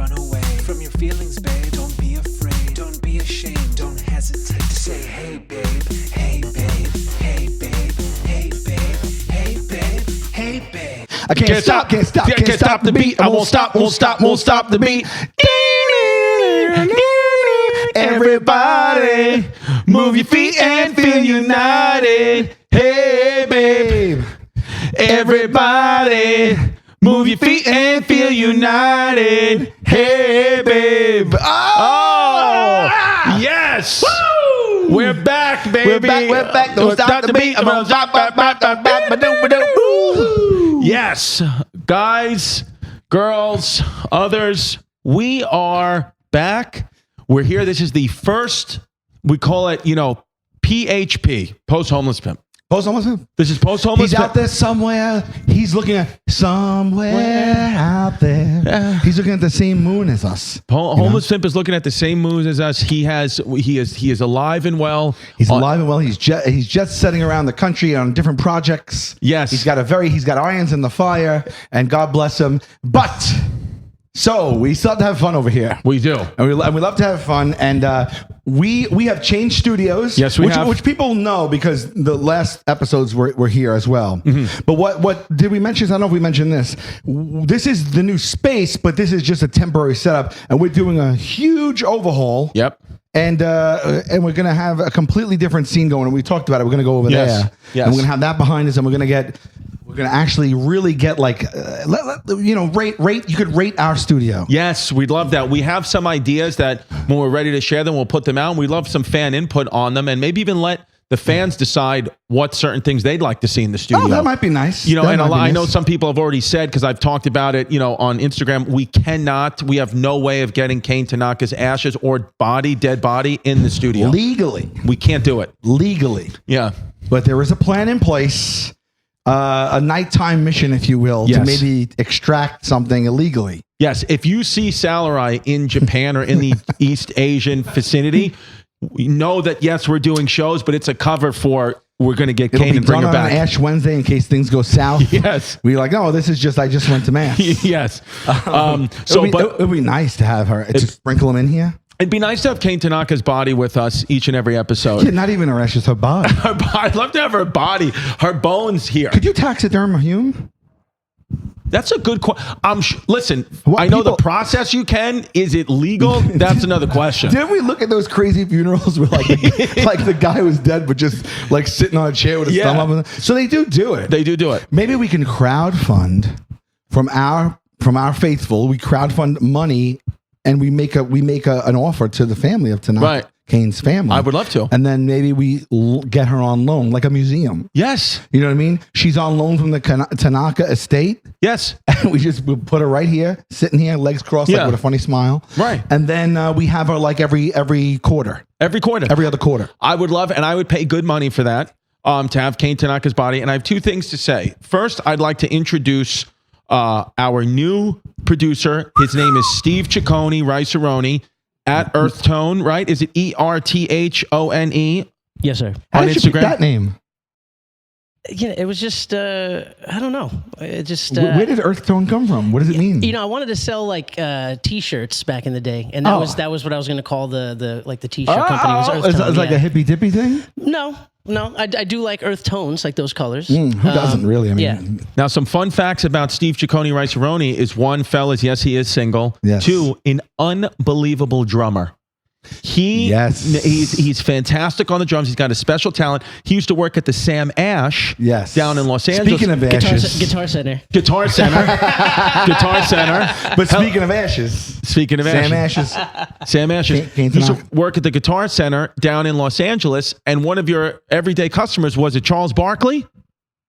run away from your feelings, babe. Don't be afraid, don't be ashamed, don't hesitate to say, hey babe, hey babe, hey babe, hey babe, hey babe, hey babe. I can't stop the beat. I won't stop the beat. Everybody, move your feet and feel united. Hey, babe. Everybody, move your feet and feel united. Hey, babe. Oh, yes. Woo! We're back, baby. We're back. Don't stop the beat. I'm gonna stop. Yes, guys, girls, others, we are back. We're here. This is the first, we call it, PHP, post-homeless pimp. Post-homeless pimp? This is post-homeless He's pimp. out there somewhere. He's looking at somewhere out there. He's looking at the same moon as us. Homeless pimp is looking at the same moon as us. He is alive and well. He's alive and well. He's just setting around the country on different projects. Yes. He's got irons in the fire, and God bless him. But so we still have to have fun over here. We do. And we love to have fun, and we have changed studios. Yes, we have. Which people know because the last episodes were here as well. Mm-hmm. But what did we mention? I don't know if we mentioned this. This is the new space, but this is just a temporary setup, and we're doing a huge overhaul. Yep. And we're gonna have a completely different scene going. And we talked about it. We're gonna go over there. Yes. And we're gonna have that behind us, and we're gonna actually really get rate. You could rate our studio. Yes, we'd love that. We have some ideas that when we're ready to share them, we'll put them out. And we'd love some fan input on them, and maybe even let the fans decide what certain things they'd like to see in the studio. Oh, that might be nice. I know some people have already said, because I've talked about it, on Instagram, we have no way of getting Kane Tanaka's ashes or dead body in the studio. Legally. We can't do it. Legally. Yeah. But there is a plan in place, a nighttime mission, if you will, Yes. to maybe extract something illegally. Yes. If you see Salarai in Japan or in the East Asian vicinity, we know that, yes, we're doing shows, but it's a cover for we're going to get Kane and bring her back. On Ash Wednesday in case things go south. Yes. We're like, no, this is just, I just went to mass. Yes. It would be nice to have her, to sprinkle them in here. It'd be nice to have Kane Tanaka's body with us each and every episode. Yeah, not even her ashes, her body. I'd love to have her body, her bones here. Could you taxiderm a human? That's a good question. Listen, What I know people- the process you can. Is it legal? That's another question. Didn't we look at those crazy funerals where like the guy was dead but just like sitting on a chair with his thumb up? So they do it. They do it. Maybe we can crowdfund from our faithful. We crowdfund money and we make an offer to the family of Tanaka. Right. Kane's family. I would love to. And then maybe we get her on loan, like a museum. Yes. You know what I mean? She's on loan from the Tanaka estate. Yes. And we'll put her right here, sitting here, legs crossed, like with a funny smile. Right. And then we have her like every quarter. Every quarter. Every other quarter. I would love, and I would pay good money for that, to have Kane Tanaka's body. And I have two things to say. First, I'd like to introduce our new producer. His name is Steve Ciccone Riceroni at Earthtone, right? Is it ERTHONE? Yes, sir. How On did you pick Instagram? that name? It was just I don't know. It just Where did Earthtone come from? What does it mean? I wanted to sell like T-shirts back in the day, and that was what I was going to call the T-shirt company. Was It's Earthtone, like a hippy dippy thing? No, I do like earth tones, like those colors. Who doesn't really? I mean, yeah. Now, some fun facts about Steve Ciccone Riceroni is one, fellas, yes, he is single. Yes. Two, an unbelievable drummer. He's fantastic on the drums. He's got a special talent. He used to work at the Sam Ash down in Los Angeles. Speaking of ashes. Guitar Center. Guitar Center. But speaking of ashes. Sam Ashes. Kane He used to Tanaka. work at the Guitar Center down in Los Angeles, and one of your everyday customers, was it Charles Barkley?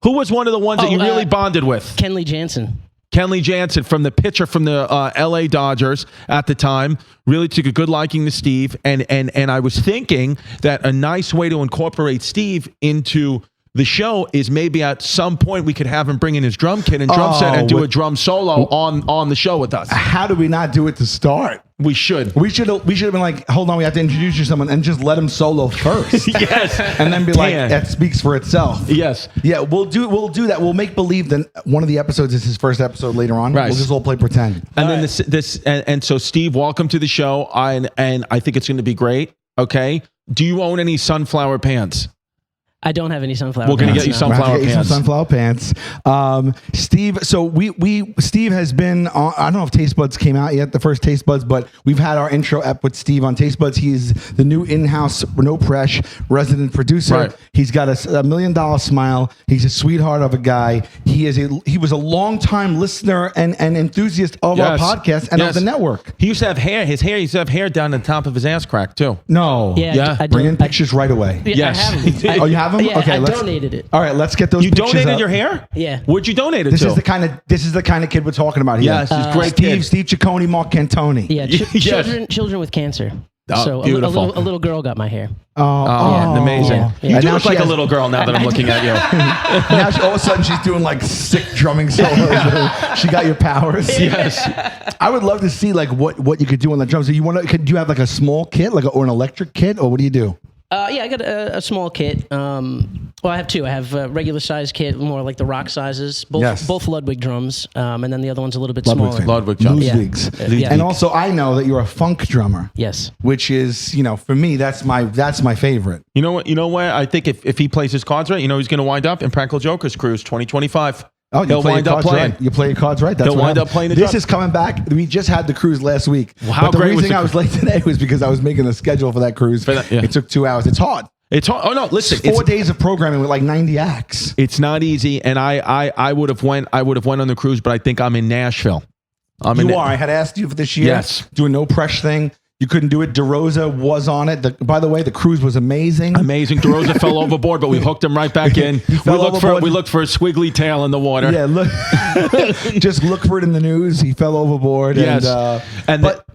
Who was one of the ones that you really bonded with? Kenley Jansen. Kenley Jansen, from the pitcher from the LA Dodgers at the time, really took a good liking to Steve. And I was thinking that a nice way to incorporate Steve into the show is maybe at some point we could have him bring in his drum kit and drum set and do a drum solo on the show with us. How did we not do it to start? We should. We should have been like, hold on, we have to introduce you to someone and just let him solo first. Yes. And then be like, that speaks for itself. Yes. Yeah, we'll do that. We'll make believe that one of the episodes is his first episode later on. Right. We'll just all play pretend. And then so Steve, welcome to the show. And I think it's going to be great. Okay. Do you own any sunflower pants? I don't have any sunflower. We're going to get you sunflower Get you pants. some sunflower pants. Steve, so Steve has been on, I don't know if Taste Buds came out yet, the first Taste Buds, but we've had our intro ep with Steve on Taste Buds. He's the new in-house, no press resident producer. Right. He's got a $1 million smile. He's a sweetheart of a guy. He was a long-time listener and enthusiast of our podcast and of the network. He used to have hair. His hair used to have hair down the top of his ass crack too. No. Yeah. Bring in pictures right away. Yeah, yes. I have them. Oh, you have them? Yeah, Okay, I donated it. All right, let's get those pictures donated up. your hair? Yeah. What'd you donate it This to? is the kind of kid we're talking about here. Yes, he's great kid. Steve Ciccone, Mark Cantoni. Yeah, Yes. children with cancer. Oh, So beautiful. a little girl got my hair. Amazing. Yeah. You And do now look she like a has- little girl now that I'm looking at you. Now all of a sudden she's doing like sick drumming solos. She got your powers. Yes. I would love to see like what you could do on the drums. So do you have like a small kit, or an electric kit, or what do you do? Yeah, I got a small kit. Well, I have two. I have a regular size kit, more like the rock sizes. Both Ludwig drums, and then the other one's a little bit smaller. Ludwig drums. Ludwigs. Yeah. And also, I know that you're a funk drummer. Yes. Which is, for me, that's my favorite. You know what? I think if he plays his cards right, he's going to wind up in Practical Jokers Cruise 2025. Oh, you He'll play wind your up cards playing. right. You play your cards right. That's He'll what wind happens. up playing the This drum. is coming back. We just had the cruise last week. Well, how but the great was reason the I was late today was because I was making a schedule for that cruise. It took 2 hours. It's hard. It's hard. Oh no! Listen, It's 4 days of programming with like 90 acts. It's not easy, and I would have went on the cruise, but I think I'm in Nashville. I had asked you for this year. Yes. Do a no press thing. You couldn't do it. DeRosa was on it. By the way, the cruise was amazing. Amazing. DeRosa fell overboard, but we hooked him right back in. We looked for a squiggly tail in the water. Yeah, look, just look for it in the news. He fell overboard. Yes.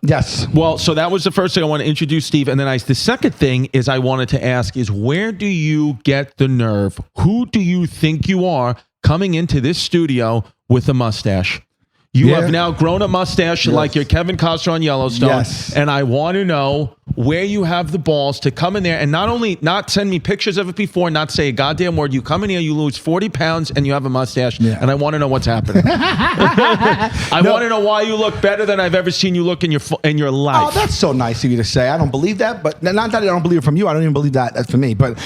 Yes. Well, so that was the first thing I want to introduce, Steve. And then the second thing is I wanted to ask is, where do you get the nerve? Who do you think you are coming into this studio with a mustache? You have now grown a mustache like you're Kevin Costner on Yellowstone. Yes. And I want to know where you have the balls to come in there and not send me pictures of it before, not say a goddamn word. You come in here, you lose 40 pounds, and you have a mustache. Yeah. And I want to know what's happening. I want to know why you look better than I've ever seen you look in your life. Oh, that's so nice of you to say. I don't believe that, but not that I don't believe it from you. I don't even believe that. That's for me. But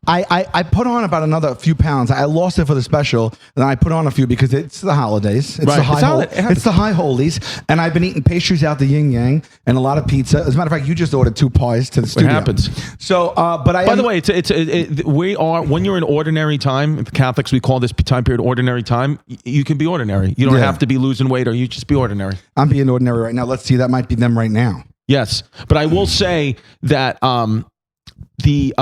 I put on about another few pounds. I lost it for the special, and I put on a few because it's the holidays. It's the high holies, and I've been eating pastries out the yin yang and a lot of pizza. As a matter of fact, you just ordered 2 pies to the studio. It happens. So, by the way, we are, when you're in ordinary time, the Catholics, we call this time period ordinary time. You can be ordinary. You don't have to be losing weight, or you just be ordinary. I'm being ordinary right now. Let's see. That might be them right now. Yes, but I will say that the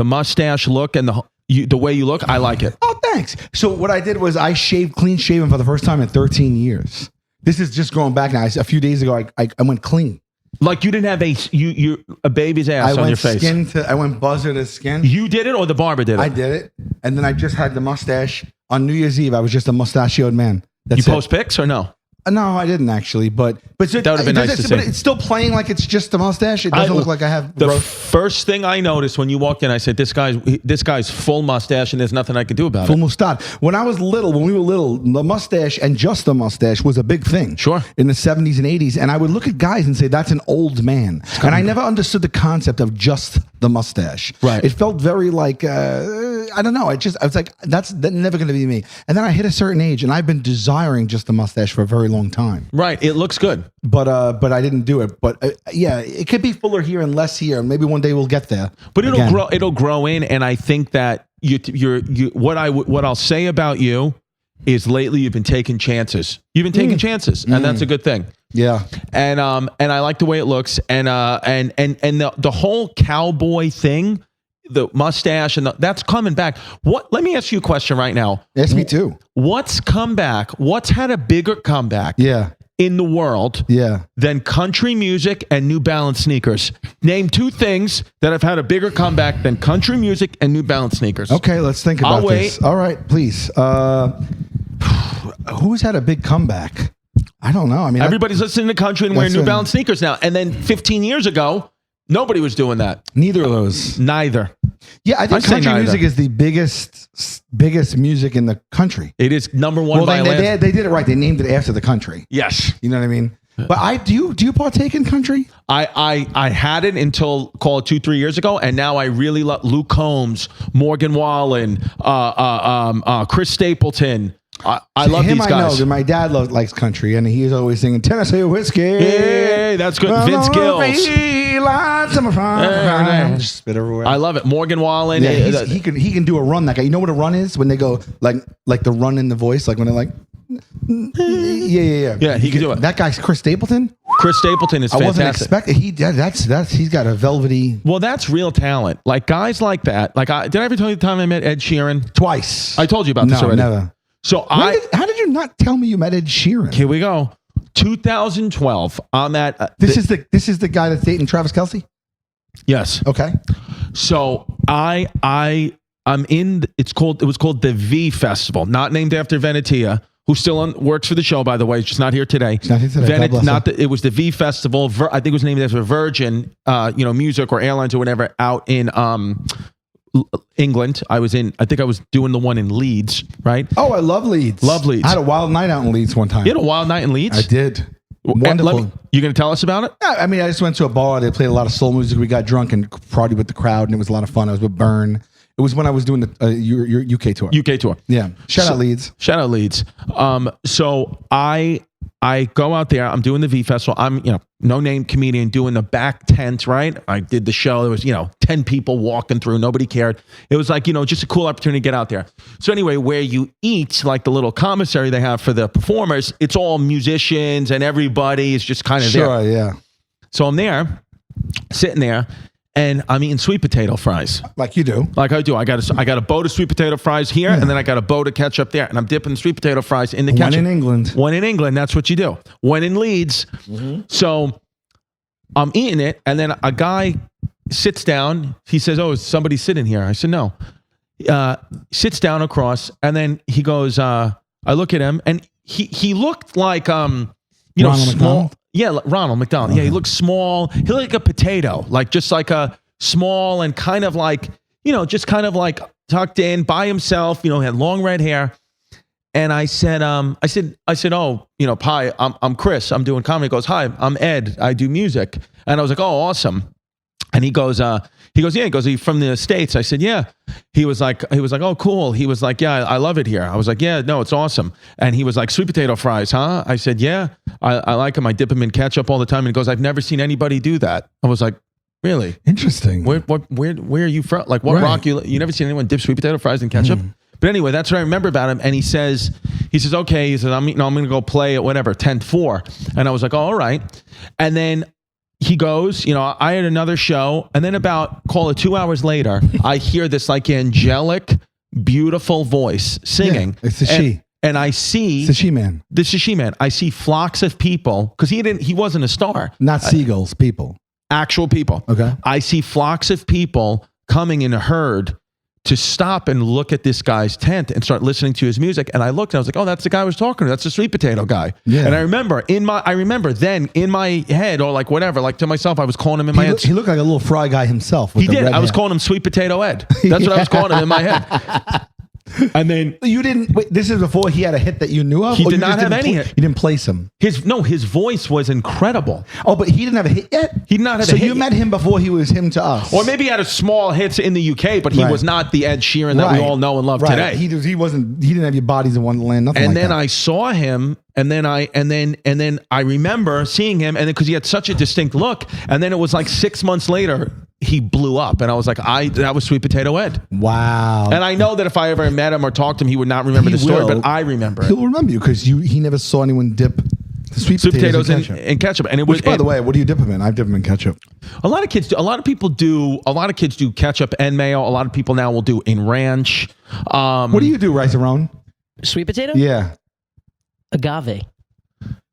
mustache look and the way you look, I like it. Oh, thanks. So what I did was I shaved clean shaven for the first time in 13 years. This is just going back now. A few days ago, I went clean. Like you didn't have a baby's ass on your face. I went buzzer to skin. You did it, or the barber did it? I did it, and then I just had the mustache on New Year's Eve. I was just a mustachioed man. That's you post pics or no? No, I didn't actually, but that would have been nice to see. But it's still playing like it's just a mustache. It doesn't look like I have. The first thing I noticed when you walked in, I said, "This guy's full mustache, and there's nothing I can do about it." Full mustache. When we were little, the mustache and just the mustache was a big thing. Sure. In the 70s and 80s, and I would look at guys and say, "That's an old man," and I never understood the concept of just the mustache. Right. It felt very like I don't know. I was like, that's never going to be me. And then I hit a certain age, and I've been desiring just the mustache for a very long time. Right. It looks good. But I didn't do it. But yeah, it could be fuller here and less here. Maybe one day we'll get there. But it'll grow in, and I think that what I'll say about you is lately you've been taking chances. You've been taking chances, and that's a good thing. Yeah. And I like the way it looks, and the whole cowboy thing, the mustache, and that's coming back. Let me ask you a question right now. Ask me too. What's come back? What's had a bigger comeback? Yeah. in the world than country music and New Balance sneakers? Name two things that have had a bigger comeback than country music and New Balance sneakers. Okay, let's think about this. All right, please. Who's had a big comeback? I don't know. I mean, everybody's listening to country and wearing New Balance sneakers now. And then 15 years ago, nobody was doing that. Neither of those. Neither. Yeah, I think country music is the biggest music in the country. It is number one. Well, they did it right. They named it after the country. Yes. You know what I mean? But do you partake in country? I had it until call it 2-3 years ago, and now I really love Luke Combs, Morgan Wallen, Chris Stapleton. I love these guys. I know. My dad likes country, and he's always singing Tennessee whiskey. Hey, that's good. Vince Gills. Just spit everywhere. I love it. Morgan Wallen. Yeah, he can do a run. That guy. You know what a run is? When they go like the run in the voice, like when they're like. Yeah. Yeah, he can do it. That guy's Chris Stapleton. Chris Stapleton is fantastic. I wasn't expecting. He's got a velvety. Well, that's real talent. Like guys like that. Like did I ever tell you the time I met Ed Sheeran? Twice. I told you about this already. Never. So how did you not tell me you met Ed Sheeran? Here we go. 2012 on that. This is the guy that's dating Travis Kelce. Yes. Okay. So I'm in. It was called the V Festival, not named after Venetia, who still works for the show, by the way. She's not here today. She's not here today. It was the V Festival. I think it was named after Virgin, music or airlines or whatever, out in England. I think I was doing the one in Leeds, right? Oh, I love Leeds. Love Leeds. I had a wild night out in Leeds one time. You had a wild night in Leeds? I did. Wonderful. You going to tell us about it? Yeah, I mean, I just went to a bar. They played a lot of soul music. We got drunk and partied with the crowd, and it was a lot of fun. I was with Byrne. It was when I was doing the your UK tour. UK tour. Yeah. Shout out Leeds. Shout out Leeds. So I go out there. I'm doing the V Festival. I'm, no name comedian doing the back tent, right? I did the show. There was, 10 people walking through. Nobody cared. It was like, just a cool opportunity to get out there. So anyway, where you eat, like the little commissary they have for the performers, it's all musicians and everybody is just kind of there. Sure, yeah. So I'm there, sitting there, and I'm eating sweet potato fries. Like you do. Like I do. I got a boat of sweet potato fries here, and then I got a boat of ketchup there, and I'm dipping the sweet potato fries in the ketchup. One in England. That's what you do. One in Leeds. Mm-hmm. So I'm eating it, and then a guy sits down. He says, "Oh, is somebody sitting here?" I said, "No." Sits down across, and then he goes, I look at him, and he looked like, Ronald small. McDonald? Yeah, Ronald McDonald. Yeah, he looked small. He looked like a potato, like just like a small and kind of like, just kind of like tucked in by himself, had long red hair. And I said, oh, hi, I'm Chris. I'm doing comedy. He goes, hi, I'm Ed. I do music. And I was like, oh, awesome. And he goes, yeah. He goes, are you from the States? I said, yeah. He was like, oh, cool. He was like, yeah, I love it here. I was like, yeah, no, it's awesome. And he was like, sweet potato fries, huh? I said, yeah, I like them. I dip them in ketchup all the time. And he goes, I've never seen anybody do that. I was like, really? Interesting. Where are you from? Like what rock you never seen anyone dip sweet potato fries in ketchup? But anyway, that's what I remember about him. And he says, okay, he says, I'm going to go play at whatever, 10-4. And I was like, oh, all right. And then he goes, I had another show. And then call it 2 hours later, I hear this like angelic, beautiful voice singing. Yeah, it's the she. And I see. It's the she man. This is she man. I see flocks of people because he wasn't a star. Not seagulls, people. Actual people. Okay. I see flocks of people coming in a herd to stop and look at this guy's tent and start listening to his music. And I looked and I was like, oh, that's the guy I was talking to. That's the sweet potato guy. Yeah. And I remember then in my head or like whatever, like to myself, I was calling him in my head. He looked like a little fry guy himself. He did. I was calling him Sweet Potato Ed. That's what I was calling him in my head. And then you didn't. Wait, this is before he had a hit that you knew of. He did not have any hit. You didn't place him. His voice was incredible. Oh, but he didn't have a hit yet. He did not have a hit. So you met him before he was him to us, or maybe he had a small hits in the UK, but he was not the Ed Sheeran that we all know and love today. He wasn't. He didn't have your Bodies in Wonderland. Nothing. And like then that. I saw him, and then I remember seeing him, and then because he had such a distinct look, and then it was like 6 months later. He blew up, and I was like, that was Sweet Potato Ed. Wow. And I know that if I ever met him or talked to him, he would not remember the story, but I remember it. He'll remember you because he never saw anyone dip the sweet potatoes in ketchup. And Which, by the way, what do you dip them in? I've dipped them in ketchup. A lot of kids do ketchup and mayo. A lot of people now will do in ranch. What do you do, Rice and Roan? Sweet potato? Yeah. Agave.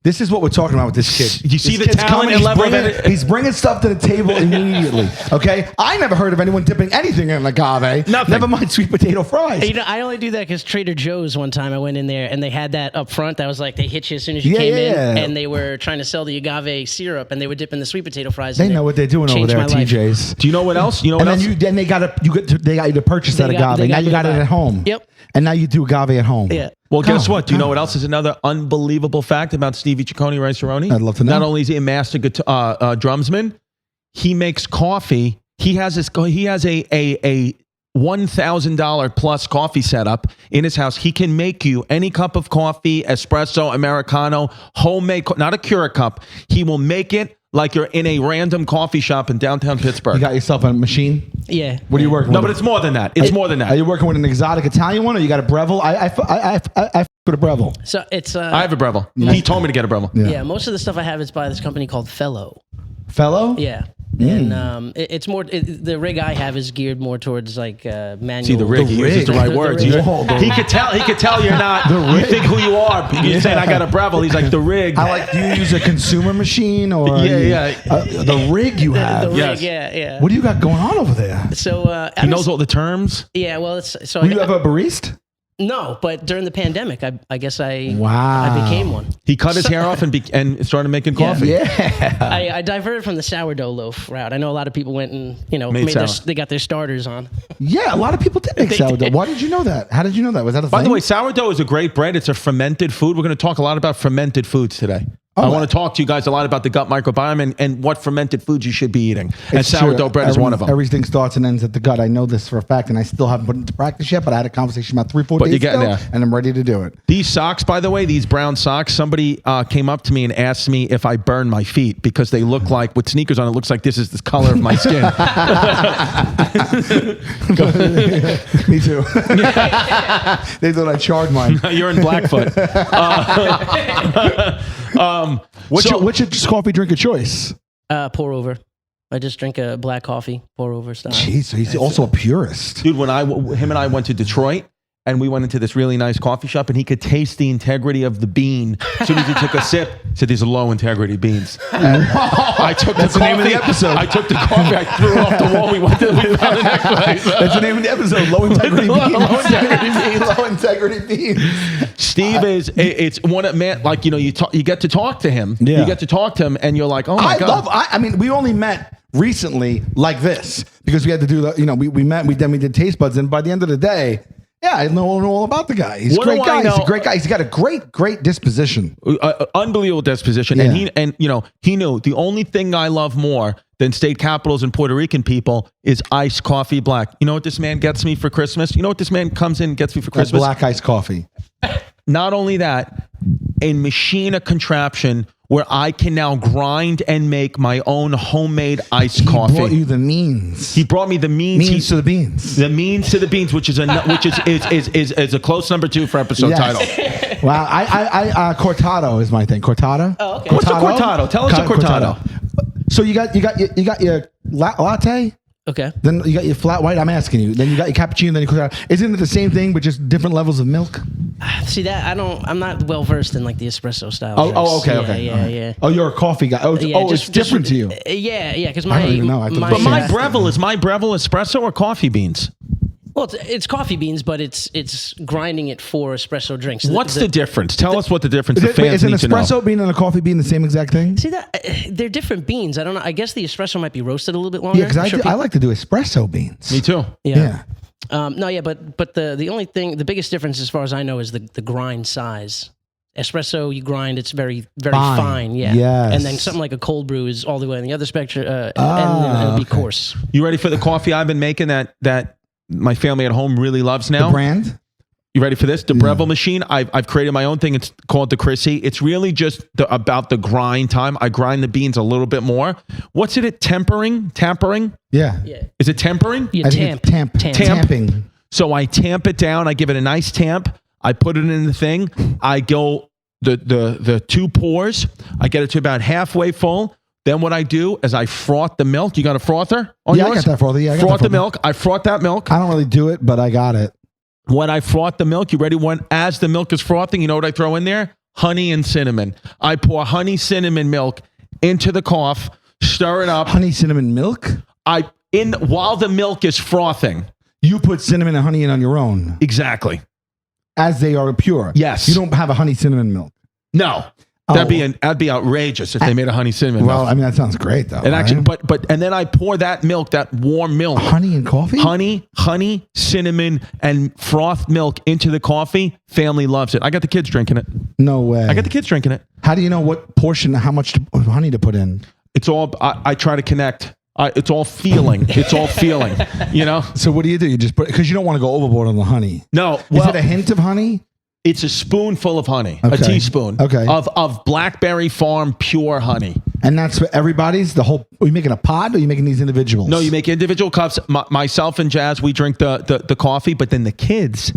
This is what we're talking about with this kid. You see This the kid's talent and level of it? He's bringing stuff to the table immediately. Okay, I never heard of anyone dipping anything in agave. Nothing. Never mind sweet potato fries. You know, I only do that because Trader Joe's one time I went in there and they had that up front. That was like they hit you as soon as you came in, and they were trying to sell the agave syrup, and they were dipping the sweet potato fries. They know what they're doing over there at TJ's. Do you know what else? You know what else? Then they got you to purchase that agave. Now you got it at home. Yep. And now you do agave at home. Yeah. Well, guess what? Do you know what else is another unbelievable fact about Stevie Ciccone Rice-A-Roni? I'd love to know. Not only is he a master drumsman, he makes coffee. He has a $1,000 plus coffee setup in his house. He can make you any cup of coffee, espresso, Americano, homemade, not a Keurig cup. He will make it like you're in a random coffee shop in downtown Pittsburgh. You got yourself a machine? Yeah. What are you working with? No, but it's more than that. It's more than that. Are you working with an exotic Italian one, or you got a Breville? I with a Breville. So it's. I have a Breville. He told me to get a Breville. Yeah, most of the stuff I have is by this company called Fellow. Fellow? Yeah. And it's more the rig I have is geared more towards like manual. See the rig, he uses the right words. He could tell you're not. You think who you are. You're saying I got a Breville. He's like the rig. I like. Do you use a consumer machine or the rig you have? The rig, Yes. yeah. What do you got going on over there? So he knows all the terms. Yeah, well, it's so. Do you have a barista? No, but during the pandemic, I guess I became one. He cut his hair off and started making coffee. Yeah. I diverted from the sourdough loaf route. I know a lot of people went and they got their starters on. Yeah, a lot of people did make sourdough. did. Why did you know that? How did you know that? Was that a thing? By the way, sourdough is a great bread. It's a fermented food. We're going to talk a lot about fermented foods today. I want to talk to you guys a lot about the gut microbiome and what fermented foods you should be eating. And sourdough bread is one of them. Everything starts and ends at the gut. I know this for a fact, and I still haven't put it into practice yet, but I had a conversation about 3-4 days ago, and I'm ready to do it. These socks, by the way, these brown socks, somebody came up to me and asked me if I burn my feet because they look like, with sneakers on, it looks like this is the color of my skin. Me too. They thought I charred mine. You're in Blackfoot. What's your coffee drink of choice? Pour over. I just drink a black coffee, pour over style. Jeez, so he's also a purist. Dude, when him and I went to Detroit, and we went into this really nice coffee shop, and he could taste the integrity of the bean. As soon as he took a sip, he said, these are low integrity beans. I took That's the name of the episode. I took the coffee, I threw it off the wall, we found the next place. That's the name of the episode, low integrity beans. Low integrity beans. Low integrity beans. Steve it's one of, man, like, you get to talk to him. Yeah. You get to talk to him, and you're like, oh my God. I mean, we only met recently like this, because we had to do we met, then we did taste buds, and by the end of the day, yeah, I know all about the guy. He's a great guy. He's a great guy. He's got a great disposition. Unbelievable disposition. Yeah. And he knew the only thing I love more than state capitals and Puerto Rican people is iced coffee black. You know what this man gets me for Christmas? You know what this man comes in and gets me for Christmas? Black iced coffee. Not only that, a contraption where I can now grind and make my own homemade iced coffee. He brought you the means. He brought me the means. Means to the beans. The means to the beans, which is a close number 2 for episode title. Wow, I cortado is my thing. Cortado. Oh, okay. What's a cortado? Tell us a cortado. So you got your latte. Okay. Then you got your flat white. I'm asking you. Then you got your cappuccino. Then you cortado. Isn't it the same thing but just different levels of milk? See that I'm not well versed in like the espresso style. Oh, okay, drinks. okay. Yeah. Oh, you're a coffee guy. It's different to you. Yeah, because I don't even know. But my Breville is espresso or coffee beans? Well, it's coffee beans, but it's grinding it for espresso drinks. What's the difference? Tell us what the difference is. Is an espresso bean and a coffee bean the same exact thing? See that they're different beans. I don't know. I guess the espresso might be roasted a little bit longer. Yeah, because I like to do espresso beans. Me too. Yeah. But the only thing, the biggest difference as far as I know is the grind size. Espresso, you grind, it's very, very fine. Yeah. Yes. And then something like a cold brew is all the way on the other spectrum, and it'll be coarse. You ready for the coffee I've been making that my family at home really loves now? The brand? You ready for this? The Breville machine. I've created my own thing. It's called the Chrissy. It's really just about the grind time. I grind the beans a little bit more. What's it? Tampering? Yeah. Is it tempering? You I think it's tamping. So I tamp it down. I give it a nice tamp. I put it in the thing. I go the 2 pours. I get it to about halfway full. Then what I do is I froth the milk. You got a frother on yours? I got that frother. Yeah, I got froth that the milk. I froth that milk. I don't really do it, but I got it. When I froth the milk, you ready? As the milk is frothing, you know what I throw in there? honey and cinnamon. I pour honey cinnamon milk into the cough, stir it up. Honey cinnamon milk? While the milk is frothing. You put cinnamon and honey in on your own. Exactly. As they are pure. Yes. You don't have a honey cinnamon milk. No. That'd be outrageous if they made a honey cinnamon milk. Well, I mean, that sounds great though. And actually, and then I pour that milk, that warm milk. Honey and coffee? Honey, cinnamon, and froth milk into the coffee. Family loves it. I got the kids drinking it. No way. I got the kids drinking it. How do you know what portion, how much honey to put in? It's all, I try to connect. It's all feeling. It's all feeling, you know? So what do? You just put, because you don't want to go overboard on the honey. No. Is it a hint of honey? It's a spoonful of honey, okay. A teaspoon of Blackberry Farm pure honey. And that's for everybody's, the whole, are you making a pot or are you making these individuals? No, you make individual cups. Myself and Jazz, we drink the coffee, but then the kids,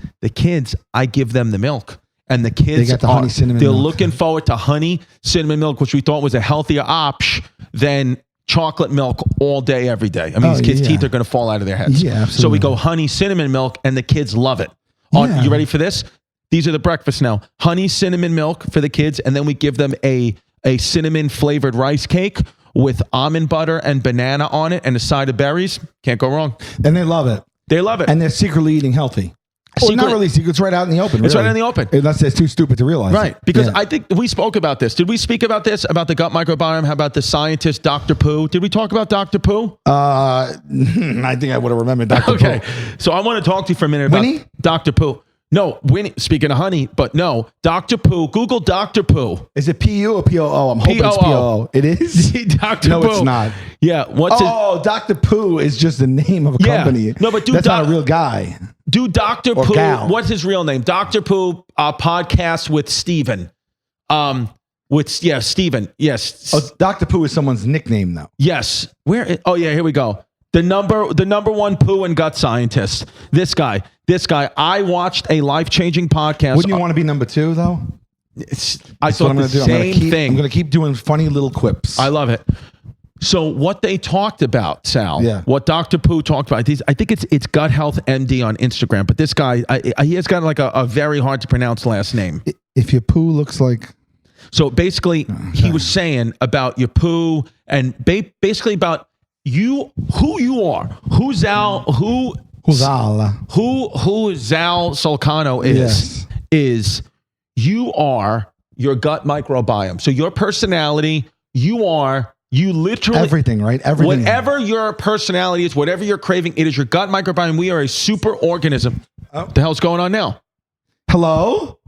I give them the milk. And the kids, they got the honey cinnamon they're milk. looking forward to honey cinnamon milk, which we thought was a healthier option than chocolate milk all day, every day. I mean, these kids' teeth are going to fall out of their heads. Yeah, absolutely. So we go honey cinnamon milk, and the kids love it. You ready for this? These are the breakfast now. Honey cinnamon milk for the kids, and then we give them a cinnamon flavored rice cake with almond butter and banana on it and a side of berries. Can't go wrong. And they love it. They love it. And they're secretly eating healthy. Well, not really secret. It's right out in the open. It's right in the open. Unless it's too stupid to realize. Right. Because I think we spoke about this. Did we speak about this? About the gut microbiome? How about the scientist, Dr. Pooh? Did we talk about Dr. Pooh? I think I would have remembered Dr. Pooh. Okay. So I want to talk to you for a minute about Winnie? Dr. Pooh. No, Winnie, speaking of honey, but no, Dr. Pooh. Google Dr. Pooh. Is it P-U or P-O-O? I'm hoping it's P-O-O. It is? Dr. No, Pooh. it's not. Yeah. Dr. Pooh is just the name of a company. No, but that's not a real guy. Do Dr. Or Pooh. gal. What's his real name? Dr. Pooh podcast with Steven. Steven. Yes. Oh, Dr. Pooh is someone's nickname though. Yes. Here we go. The number one poo and gut scientist. This guy. I watched a life-changing podcast. Wouldn't you want to be number 2 though? I thought the same thing. I'm going to keep doing funny little quips. I love it. So what they talked about, Sal, what Dr. Pooh talked about, I think it's Gut Health MD on Instagram, but this guy, he has got like a very hard to pronounce last name. If your poo looks like... So basically, he was saying about your poo and basically about who you are, who Sal Vulcano is you are your gut microbiome. So your personality, you literally everything, right? Everything. Whatever your personality is, whatever you're craving, it is your gut microbiome. We are a super organism. What the hell's going on now? Hello?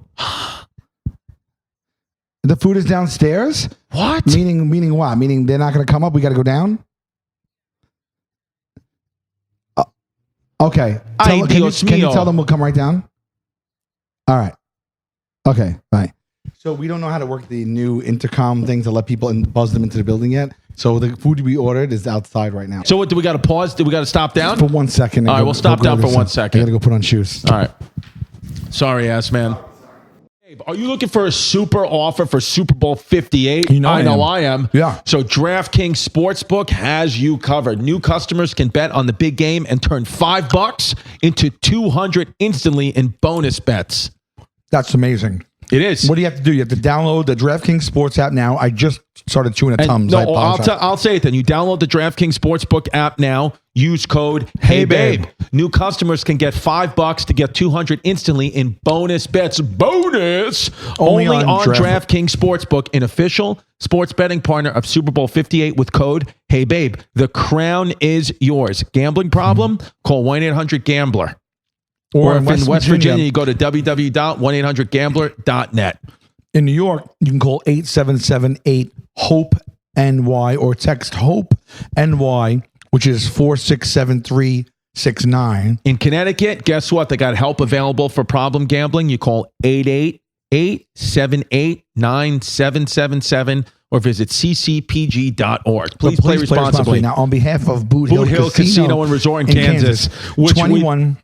The food is downstairs? What? Meaning what? Meaning they're not going to come up? We got to go down? Okay. Can you tell them we'll come right down? All right. Okay. Bye. So we don't know how to work the new intercom thing to let people buzz them into the building yet. So the food we ordered is outside right now. So what, do we got to pause? Do we got to stop down? For 1 second. All right, we'll stop down for 1 second. I got to go put on shoes. All right. Sorry, ass man. Are you looking for a super offer for Super Bowl 58? I know I am. Yeah. So DraftKings Sportsbook has you covered. New customers can bet on the big game and turn $5 into $200 instantly in bonus bets. That's amazing. It is. What do you have to do? You have to download the DraftKings Sports app now. I just started chewing at Tums. I'll say it then. You download the DraftKings Sportsbook app now. Use code HeyBabe. New customers can get $5 to get $200 instantly in bonus bets. Bonus! Only on DraftKings Sportsbook, an official sports betting partner of Super Bowl 58 with code HeyBabe. The crown is yours. Gambling problem? Call 1-800-GAMBLER. Or if in West Virginia, you go to www.1800gambler.net. In New York, you can call 877-8-HOPE-NY or text HOPE-NY, which is 467369. In Connecticut, guess what? They got help available for problem gambling. You call 888-78-9777 or visit ccpg.org. Please play responsibly. Now, on behalf of Boot Hill Casino and Resort in Kansas, which 21...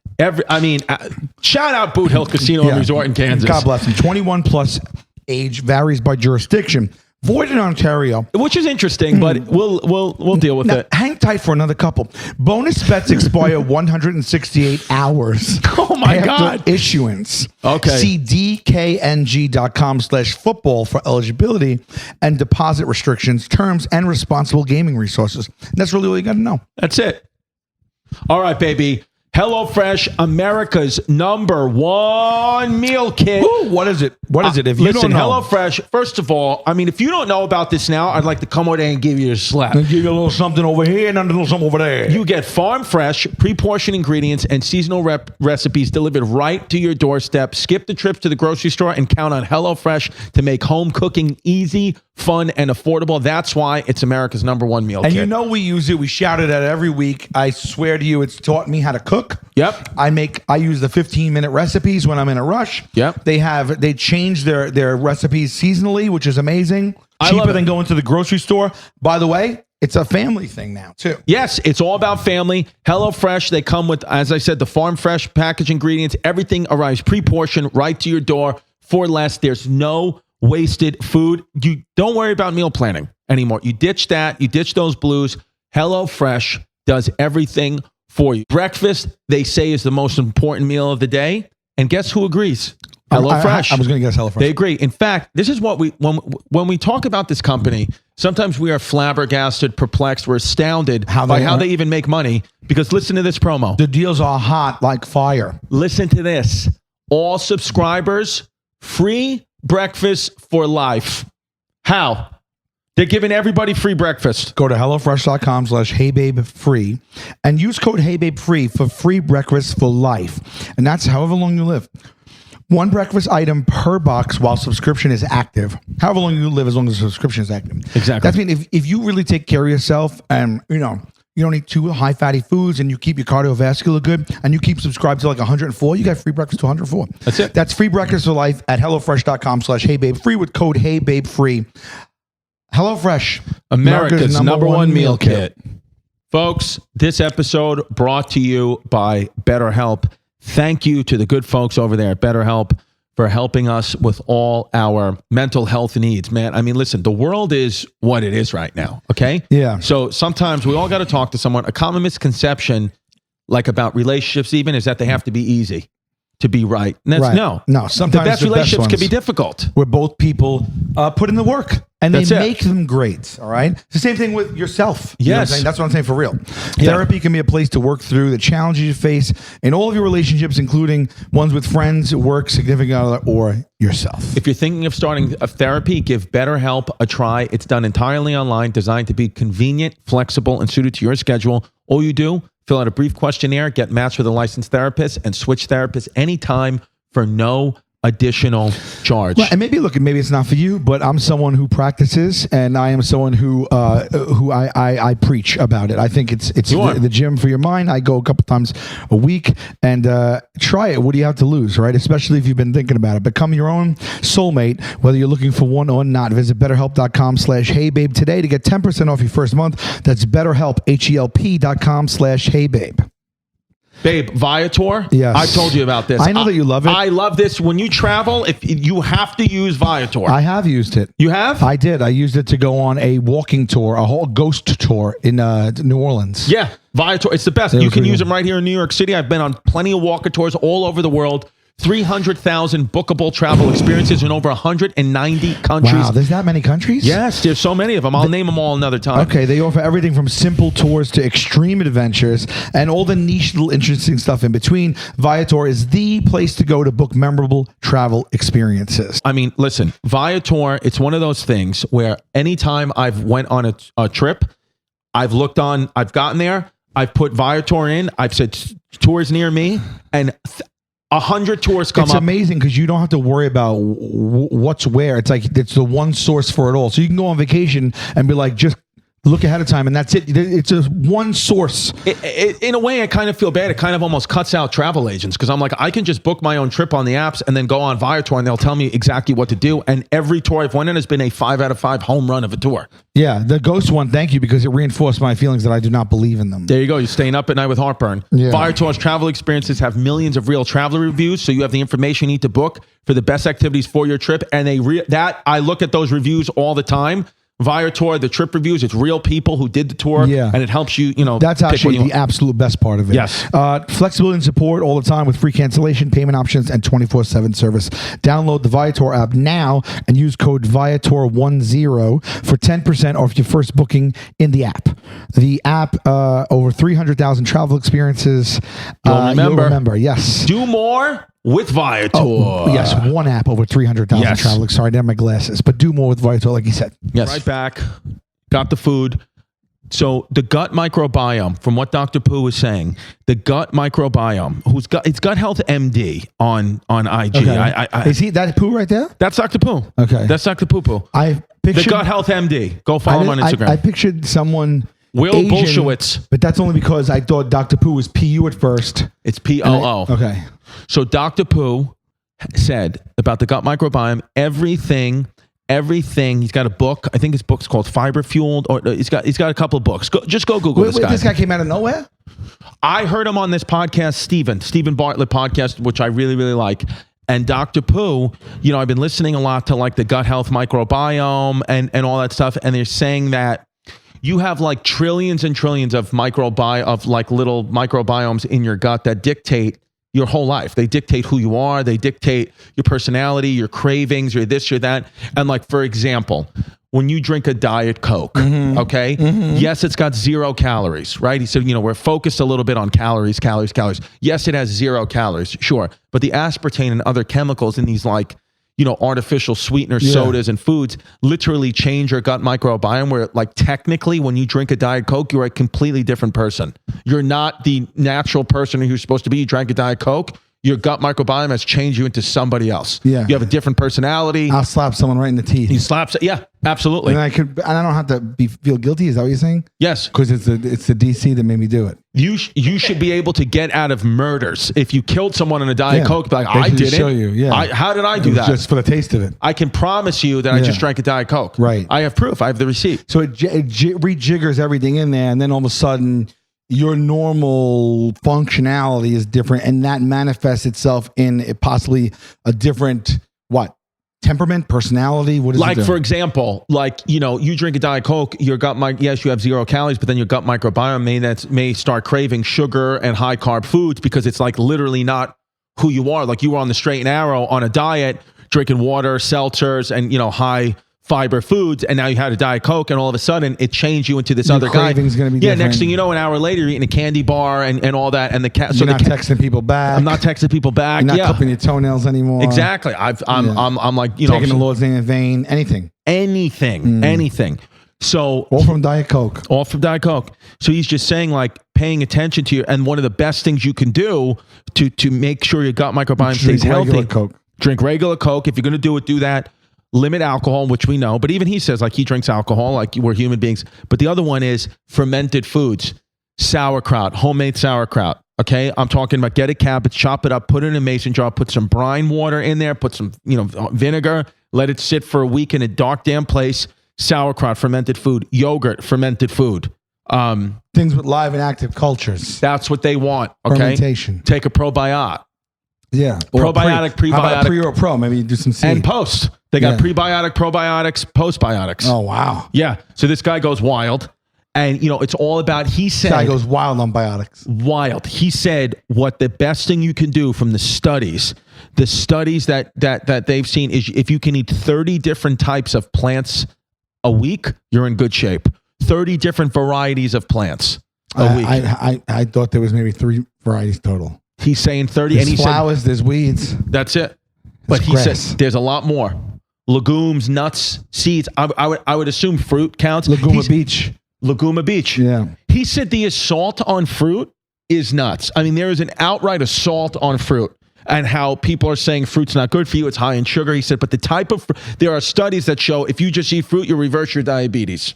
shout out Boot Hill Casino and Resort in Kansas. God bless them. 21 plus age varies by jurisdiction. Void in Ontario. Which is interesting, but we'll deal with Now, it. hang tight for another couple. Bonus bets expire 168 hours. Oh my after God. issuance. Okay. See dkng.com/football for eligibility and deposit restrictions, terms, and responsible gaming resources. And that's really all you got to know. That's it. All right, baby. HelloFresh, America's #1 meal kit. Ooh, what is it? What is it? If you Listen, don't know, HelloFresh, first of all, I mean, if you don't know about this now, I'd like to come over there and give you a slap. I'll give you a little something over here and a little something over there. You get farm fresh, pre-portioned ingredients and seasonal recipes delivered right to your doorstep. Skip the trips to the grocery store and count on HelloFresh to make home cooking easy, fun, and affordable. That's why it's America's #1 meal And kit. you know we use it. We shout it at every week. I swear to you, it's taught me how to cook. Yep. I use the 15-minute recipes when I'm in a rush. Yep. They change their recipes seasonally, which is amazing. I love Cheaper it. than going to the grocery store. By the way, it's a family thing now too. Yes, it's all about family. HelloFresh, they come with, as I said, the farm fresh package ingredients. Everything arrives pre-portioned right to your door for less. There's no wasted food. You don't worry about meal planning anymore. You ditch that. You ditch those blues. HelloFresh does everything for you. Breakfast, they say, is the most important meal of the day. And guess who agrees? HelloFresh. I was going to guess HelloFresh. They agree. In fact, this is what when we talk about this company, sometimes we are flabbergasted, perplexed, we're astounded by how they even make money. Because listen to this promo. The deals are hot like fire. Listen to this. All subscribers, free breakfast for life. How? They're giving everybody free breakfast. Go to HelloFresh.com/HeyBabeFree and use code HeyBabeFree for free breakfast for life. And that's however long you live. One breakfast item per box while subscription is active. However long you live, as long as the subscription is active. Exactly. That's mean if you really take care of yourself and you don't eat too high fatty foods and you keep your cardiovascular good and you keep subscribed to like 104, you got free breakfast to 104. That's it. That's free breakfast for life at HelloFresh.com/HeyBabeFree with code HeyBabeFree. HelloFresh, America's #1 meal kit. Folks, this episode brought to you by BetterHelp. Thank you to the good folks over there at BetterHelp for helping us with all our mental health needs, man. I mean, listen, the world is what it is right now, okay? Yeah. So sometimes we all got to talk to someone. A common misconception, like about relationships even, is that they have to be easy to be right. And that's Right. No. Sometimes the best relationships ones can be difficult. where both people put in the work and That's they it. make them great. All right. It's the same thing with yourself. You know what I'm Yes. saying? That's what I'm saying for real. Yeah. Therapy can be a place to work through the challenges you face in all of your relationships, including ones with friends, work, significant other, or yourself. If you're thinking of starting a therapy, give BetterHelp a try. It's done entirely online, designed to be convenient, flexible, and suited to your schedule. All you do, fill out a brief questionnaire, get matched with a licensed therapist, and switch therapists anytime for no additional charge. Well, and maybe it's not for you, but I'm someone who practices, and I am someone who I preach about it. I think it's the gym for your mind. I go a couple times a week and try it. What do you have to lose, right? Especially if you've been thinking about it. Become your own soulmate, whether you're looking for one or not. Visit BetterHelp.com/HeyBabe today to get 10% off your first month. That's BetterHelp HELP.com/HeyBabe. Babe, Viator. Yes. I told you about this. I know that you love it. I love this. When you travel, if you have to use Viator. I have used it. You have? I did. I used it to go on a walking tour, a whole ghost tour in New Orleans. Yeah, Viator. It's the best. It You was can pretty use cool. them right here in New York City. I've been on plenty of walker tours all over the world. 300,000 bookable travel experiences in over 190 countries. Wow, there's that many countries? Yes, there's so many of them. I'll name them all another time. Okay, they offer everything from simple tours to extreme adventures and all the niche little interesting stuff in between. Viator is the place to go to book memorable travel experiences. I mean, listen, Viator, it's one of those things where anytime I've went on a trip, I've gotten there, I've put Viator in, I've said tours near me, and 100 tours come up. It's amazing because you don't have to worry about what's where. It's like it's the one source for it all. So you can go on vacation and be like, just Look ahead of time, and that's it. It's just one source. In a way, I kind of feel bad. It kind of almost cuts out travel agents because I'm like, I can just book my own trip on the apps and then go on Viator and they'll tell me exactly what to do. And every tour I've went in has been a 5 out of 5 home run of a tour. Yeah, the Ghost one, thank you, because it reinforced my feelings that I do not believe in them. There you go. You're staying up at night with heartburn. Yeah. Viator's travel experiences have millions of real traveler reviews, so you have the information you need to book for the best activities for your trip. And I look at those reviews all the time. Viator, the trip reviews, it's real people who did the tour, and it helps you, That's actually the absolute best part of it. Yes. Flexibility and support all the time with free cancellation, payment options, and 24/7 service. Download the Viator app now and use code Viator10 for 10% off your first booking in the app. The app, over 300,000 travel experiences. You'll remember. Yes. Do more with Viator. Yes, one app over 300,000 travel. Sorry, I didn't have my glasses, but do more with Viator, like you said. Yes. Right back. Got the food. So the gut microbiome, from what Dr. Pooh was saying, the gut microbiome, it's Gut Health MD on IG. Okay. Is he that Pooh right there? That's Dr. Pooh. Okay. That's Dr. Poo. I pictured the Gut Health MD. Go follow him on Instagram. I pictured someone Will Asian, Bolshewitz. But that's only because I thought Dr. Pooh was PU at first. It's POO. Okay. So Dr. Pooh said about the gut microbiome, everything. He's got a book. I think his book's called Fiber Fueled, or he's got a couple of books. Just go Google this guy. This guy came out of nowhere? I heard him on this podcast, Stephen Bartlett podcast, which I really, really like. And Dr. Pooh, I've been listening a lot to like the gut health microbiome and all that stuff. And they're saying that you have like trillions and trillions of little microbiomes in your gut that dictate your whole life. They dictate who you are. They dictate your personality, your cravings, your this, your that. And like, for example, when you drink a Diet Coke, okay? Yes, it's got 0 calories, right? He said, we're focused a little bit on calories. Yes, it has 0 calories, sure. But the aspartame and other chemicals in these like, artificial sweeteners, sodas, and foods literally change your gut microbiome where, like, technically when you drink a Diet Coke, you're a completely different person. You're not the natural person who you're supposed to be. You drank a Diet Coke. Your gut microbiome has changed you into somebody else. Yeah. You have a different personality. I'll slap someone right in the teeth. He slaps it. Yeah, absolutely. And I don't have to feel guilty. Is that what you're saying? Yes. Because it's the DC that made me do it. You should be able to get out of murders. If you killed someone in a Diet Coke, be like, I didn't. Show you. Yeah. How did I do that? Just for the taste of it. I can promise you that I just drank a Diet Coke. Right. I have proof. I have the receipt. So it rejiggers everything in there, and then all of a sudden your normal functionality is different, and that manifests itself in possibly a different temperament, personality. What is like, for example, you drink a Diet Coke, your gut yes, you have 0 calories, but then your gut microbiome may start craving sugar and high carb foods because it's like literally not who you are. Like, you were on the straight and narrow on a diet, drinking water, seltzers, and high fiber foods, and now you had a Diet Coke, and all of a sudden it changed you into this other guy. Craving's going to be different. Next thing you know, an hour later, you're eating a candy bar and all that, and you're not texting people back. I'm not texting people back. You're not clipping your toenails ananymore. Exactly. I'm like, taking the Lord's name in vain. Anything. So all from Diet Coke. So he's just saying, like, paying attention to you, and one of the best things you can do to make sure your gut microbiome stays healthy. Drink regular Coke. If you're going to do it, do that. Limit alcohol, which we know, but even he says, like, he drinks alcohol, like we're human beings. But the other one is fermented foods, sauerkraut, homemade sauerkraut. Okay, I'm talking about get a cabbage, chop it up, put it in a mason jar, put some brine water in there, put some vinegar, let it sit for a week in a dark, damp place. Sauerkraut, fermented food. Yogurt, fermented food. Things with live and active cultures. That's what they want. Okay, fermentation. Take a probiotic. Yeah. Probiotic, prebiotic. How about pre or pro? Maybe you do some C. And post. They got prebiotic, probiotics, postbiotics. Oh, wow. Yeah. So this guy goes wild. And, it's all about, he said. This guy goes wild on biotics. Wild. He said what the best thing you can do from the studies that they've seen is if you can eat 30 different types of plants a week, you're in good shape. 30 different varieties of plants a week. I thought there was maybe 3 varieties total. He's saying 30. There's and he flowers, there's weeds. That's it. But he says there's a lot more. Legumes, nuts, seeds. I would assume fruit counts. Laguna Beach. Yeah. He said the assault on fruit is nuts. I mean, there is an outright assault on fruit, and how people are saying fruit's not good for you. It's high in sugar. He said, but there are studies that show if you just eat fruit, you reverse your diabetes.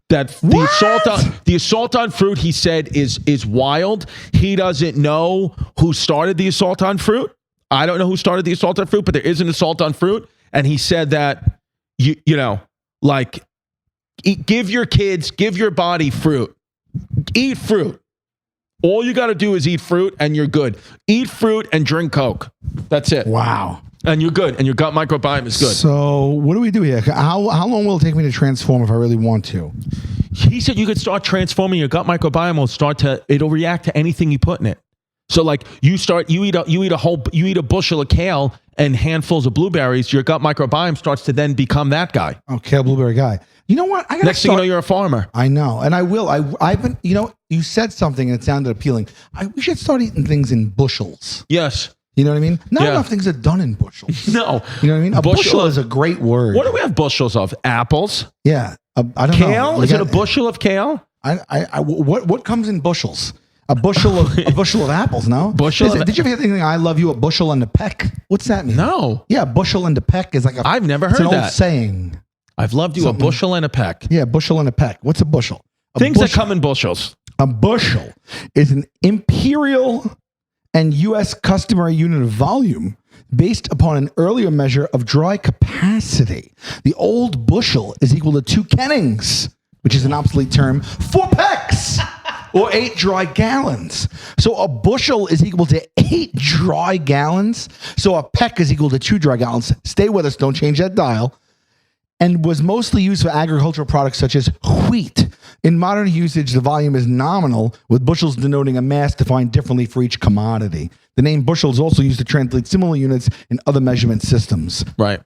that the assault on fruit, he said, is wild. He doesn't know who started the assault on fruit. I don't know who started the assault on fruit, but there is an assault on fruit. And he said that, you know, like, give your body fruit. Eat fruit. All you got to do is eat fruit and you're good. Eat fruit and drink Coke. That's it. Wow. And you're good. And your gut microbiome is good. So what do we do here? How long will it take me to transform if I really want to? He said you could start transforming your gut microbiome. It'll react to anything you put in it. So like you eat a bushel of kale and handfuls of blueberries, your gut microbiome starts to then become that guy. Oh, kale blueberry guy. You know what? Next thing you know, you're a farmer. I know. And I will. I've been, you know, you said something and it sounded appealing. We should start eating things in bushels. Yes. You know what I mean? Not enough things are done in bushels. No. You know what I mean? A bushel is a great word. What do we have bushels of? Apples? Yeah. I don't know. Kale? Is it a bushel of kale? What comes in bushels? A bushel of apples, no? Did you ever hear the thing, I love you, a bushel and a peck? What's that mean? No. Yeah, a bushel and a peck is like I've never heard an that. Old saying. I've loved you a bushel and a peck. Yeah, bushel and a peck. What's a bushel? Things that come in bushels. A bushel is an imperial and U.S. customary unit of volume based upon an earlier measure of dry capacity. The old bushel is equal to 2 kennings, which is an obsolete term, 4 pecks, or 8 dry gallons. So a bushel is equal to 8 dry gallons. So a peck is equal to 2 dry gallons. Stay with us. Don't change that dial. And was mostly used for agricultural products such as wheat. In modern usage, the volume is nominal, with bushels denoting a mass defined differently for each commodity. The name bushel is also used to translate similar units in other measurement systems. Right.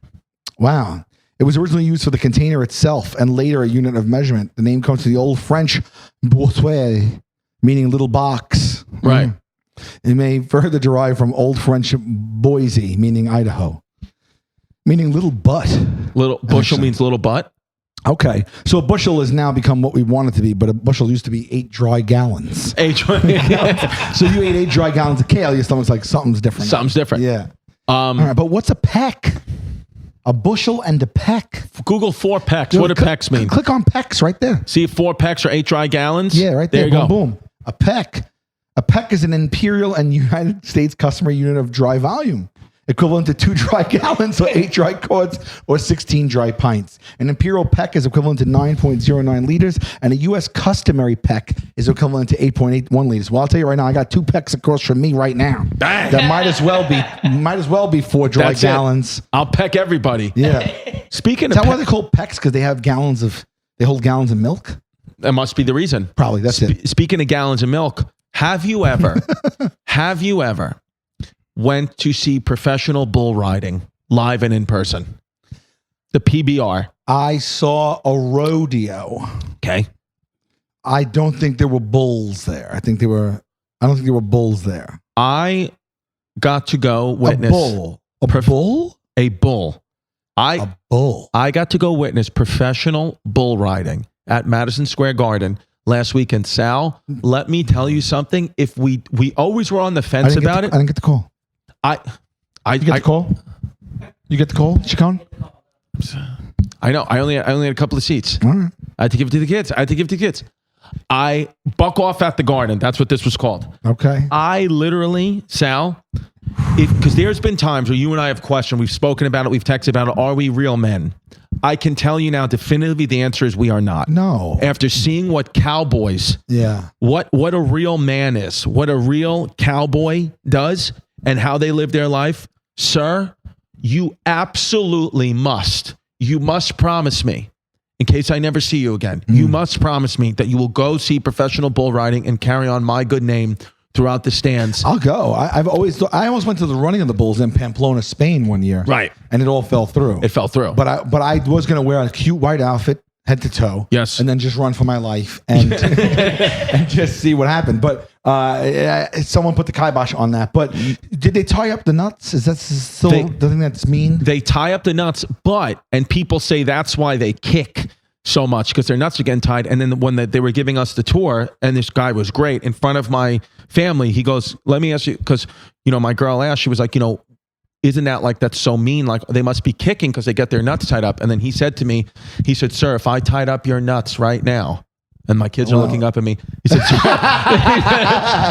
Wow. It was originally used for the container itself and later a unit of measurement. The name comes from the Old French boîte, meaning little box. Right. It may further derive from Old French Boise, meaning Idaho. Meaning little butt. Little bushel means little butt. Okay. So a bushel has now become what we want it to be, but a bushel used to be 8 dry gallons. 8 dry gallons. So you ate 8 dry gallons of kale, your stomach's like something's different. Something's different. Yeah. All right, but what's a peck? A bushel and a peck. Google 4 pecks. What do pecks mean? Click on pecks right there. See 4 pecks or 8 dry gallons? Yeah, right there. There you go. Boom. A peck. A peck is an imperial and United States customary unit of dry volume, equivalent to 2 dry gallons or 8 dry quarts or 16 dry pints. An imperial peck is equivalent to 9.09 liters, and a U.S. customary peck is equivalent to 8.81 liters. Well, I'll tell you right now, I got 2 pecks across from me right now. Bang. That might as well be 4 dry That's gallons. I'll peck everybody. Yeah. Speaking Is of that why they call pecks? Because they hold gallons of milk? that must be the reason. Probably. That's it. Speaking of gallons of milk, have you ever went to see professional bull riding live and in person? The PBR. I saw a rodeo. Okay. I don't think there were bulls there. I don't think there were bulls there. I got to go witness a bull. A bull? A bull. A bull. I got to go witness professional bull riding at Madison Square Garden last weekend. Sal, let me tell you something. If we always were on the fence about it. I didn't get the call. You get the call? You get the call, Chacon? I know. I only had a couple of seats. All right. I had to give it to the kids. I buck off at the Garden. That's what this was called. Okay. I literally, Sal, because there's been times where you and I have questioned, we've spoken about it, we've texted about it, are we real men? I can tell you now definitively the answer is we are not. No. After seeing what cowboys, what a real man is, what a real cowboy does, and how they live their life, sir, you absolutely must. You must promise me, in case I never see you again, you must promise me that you will go see professional bull riding and carry on my good name throughout the stands. I'll go. I almost went to the running of the bulls in Pamplona, Spain one year. Right. And it all fell through. It fell through. But I was going to wear a cute white outfit, head to toe. Yes. And then just run for my life and and just see what happened. But someone put the kibosh on that. But did they tie up the nuts? Is that still the thing that's mean? They tie up the nuts, and people say that's why they kick so much, because their nuts are getting tied. And then when they were giving us the tour, and this guy was great in front of my family, he goes, let me ask you, because my girl asked, she was like, isn't that like, that's so mean? Like they must be kicking because they get their nuts tied up. And then he said to me, he said, sir, if I tied up your nuts right now, and my kids are looking up at me. He said, sir,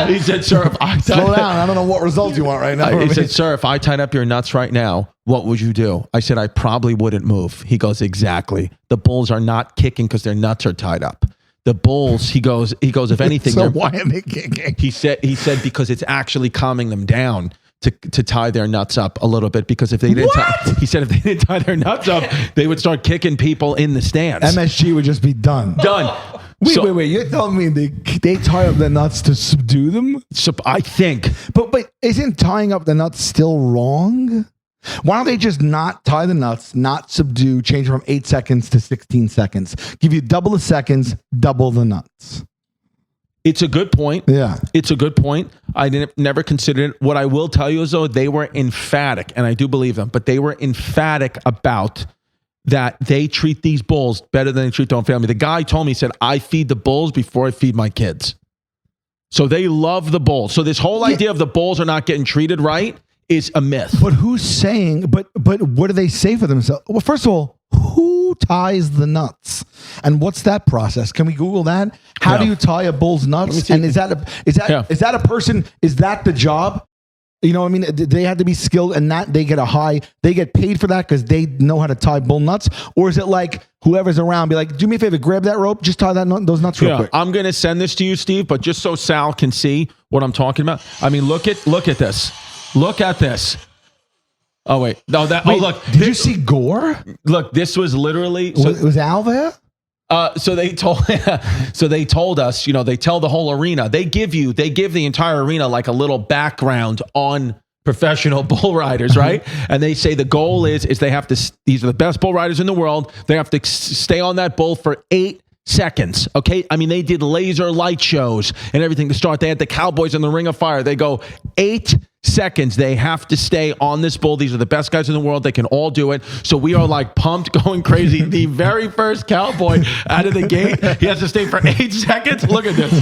he said, sir, if I slow down. I don't know what results you want right now. He said, sir, if I tied up your nuts right now, what would you do? I said, I probably wouldn't move. He goes, exactly. The bulls are not kicking because their nuts are tied up. The bulls, he goes, if anything, so why are they kicking? He said because it's actually calming them down to tie their nuts up a little bit, because if they didn't he said if they didn't tie their nuts up, they would start kicking people in the stands. MSG would just be done. Wait. You're telling me they tie up the nuts to subdue them? So I think. But isn't tying up the nuts still wrong? Why don't they just not tie the nuts, not subdue, change from 8 seconds to 16 seconds? Give you double the seconds, double the nuts. It's a good point. Yeah. It's a good point. I never considered it. What I will tell you is, though, they were emphatic, and I do believe them, but they were emphatic about that they treat these bulls better than they treat their own family. The guy told me, he said, I feed the bulls before I feed my kids. So they love the bulls. So this whole idea of the bulls are not getting treated right is a myth. But who's saying, but what do they say for themselves? Well, first of all, who ties the nuts? And what's that process? Can we Google that? How do you tie a bull's nuts? And is that a person? Is that the job? You know what I mean? They had to be skilled, and that they get paid for that because they know how to tie bull nuts? Or is it like whoever's around be like, do me a favor, grab that rope, just tie those nuts real quick? I'm going to send this to you, Steve, but just so Sal can see what I'm talking about. I mean, look at this. Look at this. Oh, wait. No, look. Did you see gore? Look, this was literally. Was Al there? So they told us, you know, they tell the whole arena, they give the entire arena like a little background on professional bull riders, right? And they say the goal is they have to, these are the best bull riders in the world. They have to stay on that bull for 8 seconds. Okay. I mean, they did laser light shows and everything to start. They had the cowboys in the ring of fire. They go 8 seconds. They have to stay on this bull. These are the best guys in the world. They can all do it. So we are like pumped, going crazy. The very first cowboy out of the gate, he has to stay for 8 seconds. Look at this.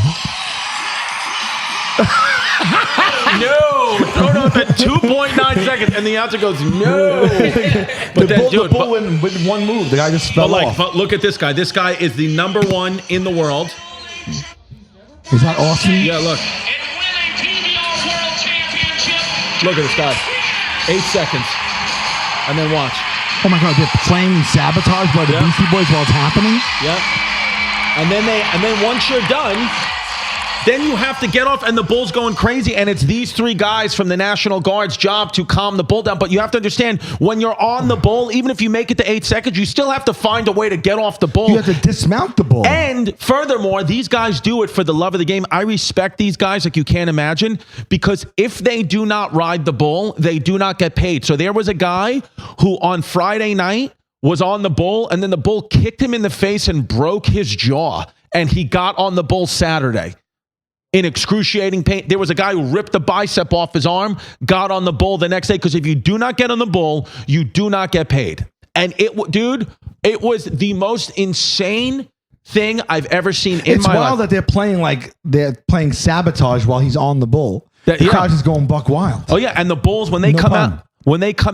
No, thrown up at 2.9 seconds, and the announcer goes, no. But the bull with one move, the guy just fell off. But look at this guy. This guy is the #1 in the world. Is that awesome? Yeah, look. Look at this guy. 8 seconds. And then watch. Oh my God, they're playing Sabotage by the Beastie Boys while it's happening? Yeah. And then once you're done, then you have to get off, and the bull's going crazy, and it's these 3 guys from the National Guard's job to calm the bull down. But you have to understand, when you're on the bull, even if you make it to 8 seconds, you still have to find a way to get off the bull. You have to dismount the bull. And furthermore, these guys do it for the love of the game. I respect these guys like you can't imagine, because if they do not ride the bull, they do not get paid. So there was a guy who on Friday night was on the bull, and then the bull kicked him in the face and broke his jaw, and he got on the bull Saturday in excruciating pain. There was a guy who ripped the bicep off his arm, got on the bull the next day, because if you do not get on the bull, you do not get paid. And it was the most insane thing I've ever seen in my life. It's wild that they're playing Sabotage while he's on the bull. The crowd is going Buc Wild. Oh yeah, and the bulls, when they come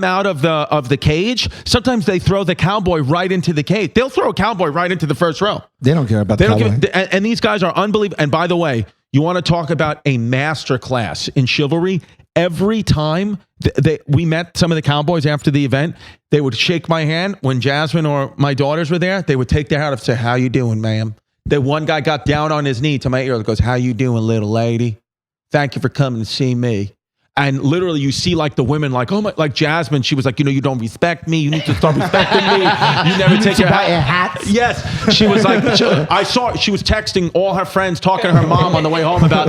out of the cage, sometimes they throw the cowboy right into the cage. They'll throw a cowboy right into the first row. They don't care about the cowboy. And these guys are unbelievable. And by the way, you want to talk about a master class in chivalry? Every time we met some of the cowboys after the event, they would shake my hand. When Jasmine or my daughters were there, they would take their hat off and say, how you doing, ma'am? The one guy got down on his knee to my ear and goes, how you doing, little lady? Thank you for coming to see me. And literally, you see like the women, like, oh my, like Jasmine, she was like, you know, you don't respect me. You need to start respecting me. You never take your hat. Yes, she was like, I saw she was texting all her friends, talking to her mom on the way home about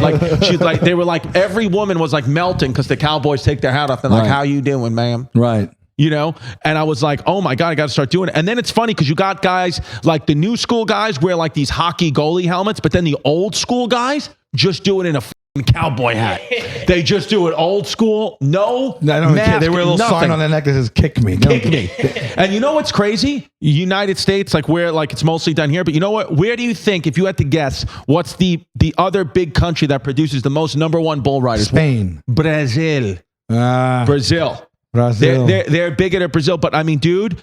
they were like, every woman was like melting because the cowboys take their hat off and like, how you doing, ma'am? Right. You know, and I was like, oh my God, I got to start doing it. And then it's funny because you got guys like the new school guys wear like these hockey goalie helmets, but then the old school guys just do it in a cowboy hat. They just do it old school. No, mask, they wear a little sign on their neck that says "Kick me." Kick me. And you know what's crazy? United States, like where like it's mostly done here. But you know what? Where do you think, if you had to guess, what's the other big country that produces the most #1 bull riders? Spain. Brazil. Brazil. Brazil. They're bigger than Brazil. But I mean, dude,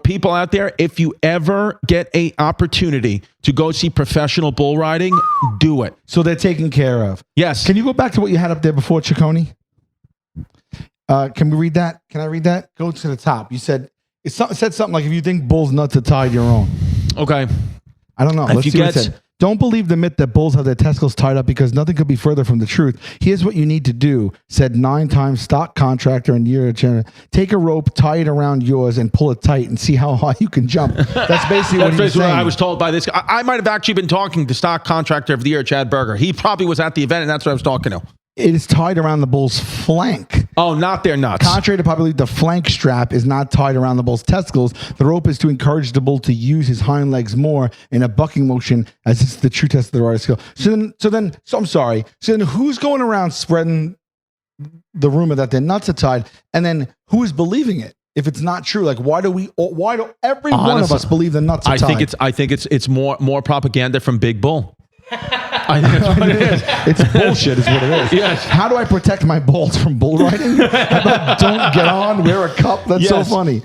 people out there, if you ever get a opportunity to go see professional bull riding, do it. So they're taken care of. Yes. Can you go back to what you had up there before, Ciccone? Can we read that? Can I read that? Go to the top. You said it said something like, if you think bulls' nuts are tied, you're wrong. Okay. I don't know. Let's see what it said. Don't believe the myth that bulls have their testicles tied up, because nothing could be further from the truth. Here's what you need to do, said 9-time stock contractor and year chairman. Take a rope, tie it around yours, and pull it tight and see how high you can jump. That's basically what he was saying. I was told by this. I might have actually been talking to stock contractor of the year, Chad Berger. He probably was at the event, and that's what I was talking to. It is tied around the bull's flank. Oh, not their nuts. Contrary to popular belief, the flank strap is not tied around the bull's testicles. The rope is to encourage the bull to use his hind legs more in a bucking motion, as it's the true test of the rider's skill. So I'm sorry. So then who's going around spreading the rumor that their nuts are tied? And then who is believing it? If it's not true, like why do every one of us believe the nuts are tied? I think it's more propaganda from Big Bull. I think that's what it is. It's bullshit is what it is. Yes. How do I protect my balls from bull riding? How about don't get on, wear a cup? That's so funny.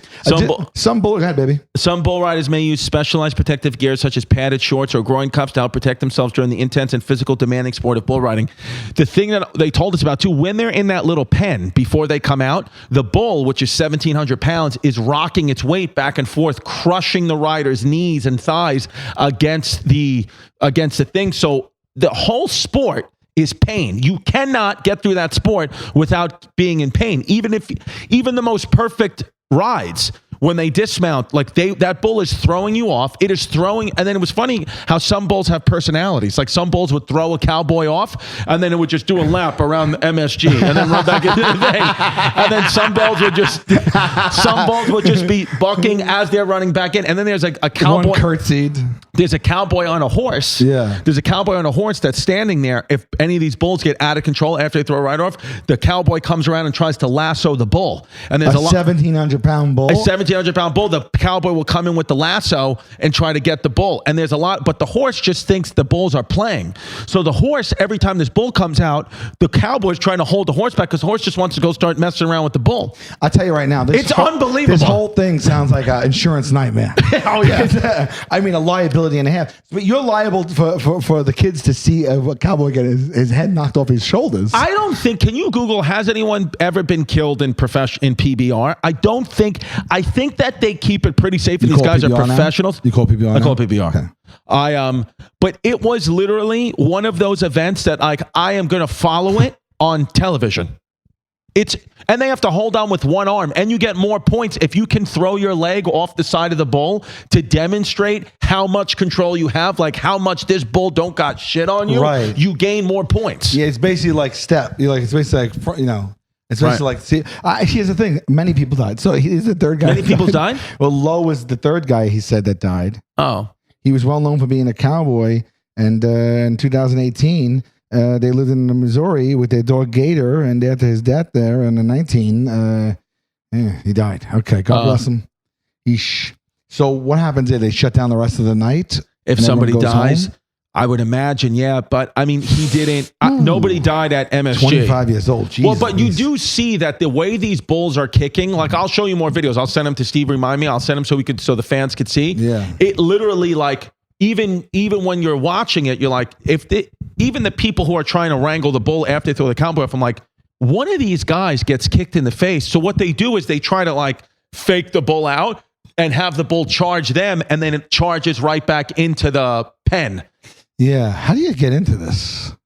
Some bull, go ahead, baby. Some bull riders may use specialized protective gear such as padded shorts or groin cuffs to help protect themselves during the intense and physical demanding sport of bull riding. The thing that they told us about too, when they're in that little pen before they come out, the bull, which is 1,700 pounds, is rocking its weight back and forth, crushing the rider's knees and thighs against the thing. So the whole sport is pain. You cannot get through that sport without being in pain. Even the most perfect rides, when they dismount, like that bull is throwing you off. It is throwing, and then it was funny how some bulls have personalities. Like some bulls would throw a cowboy off, and then it would just do a lap around the MSG, and then run back into the thing. And then some bulls would just be bucking as they're running back in. And then there's like a cowboy. One curtsied. There's a cowboy on a horse. Yeah. There's a cowboy on a horse that's standing there. If any of these bulls get out of control after they throw a rider off, the cowboy comes around and tries to lasso the bull. And there's a 1,700-pound bull. A 1,700-pound bull. The cowboy will come in with the lasso and try to get the bull. And there's a lot, but the horse just thinks the bulls are playing. So the horse, every time this bull comes out, the cowboy's trying to hold the horse back because the horse just wants to go start messing around with the bull. I'll tell you right now, it's unbelievable. This whole thing sounds like an insurance nightmare. Oh yeah. I mean, a liability and a half. But you're liable for the kids to see a cowboy get his head knocked off his shoulders. I don't think. Can you Google? Has anyone ever been killed in PBR? I don't think. I think that they keep it pretty safe. And these guys are professionals. You call PBR? I call PBR. Okay. But it was literally one of those events that I am going to follow it on television. And they have to hold on with one arm, and you get more points if you can throw your leg off the side of the bull to demonstrate how much control you have, like how much this bull don't got shit on you. Right. You gain more points. Yeah, it's basically like step. It's basically like, it's basically like, see, here's the thing. Many people died. So he's the third guy. Many people died? Well, Lowe was the third guy, he said, that died. Oh. He was well known for being a cowboy, and in 2018, they lived in Missouri with their dog Gator, and after his death there in the 19, he died. Okay, God bless him. Eesh. So what happens there? They shut down the rest of the night? If somebody dies, home? I would imagine, yeah. But I mean, he didn't. Nobody died at MSG. 25 years old. Jesus. Well, but you do see that the way these bulls are kicking. Like, I'll show you more videos. I'll send them to Steve. Remind me. I'll send them so the fans could see. Yeah. It literally like. Even when you're watching it, you're like, even the people who are trying to wrangle the bull after they throw the cowboy off, I'm like, one of these guys gets kicked in the face. So what they do is they try to like fake the bull out and have the bull charge them, and then it charges right back into the pen. Yeah. How do you get into this?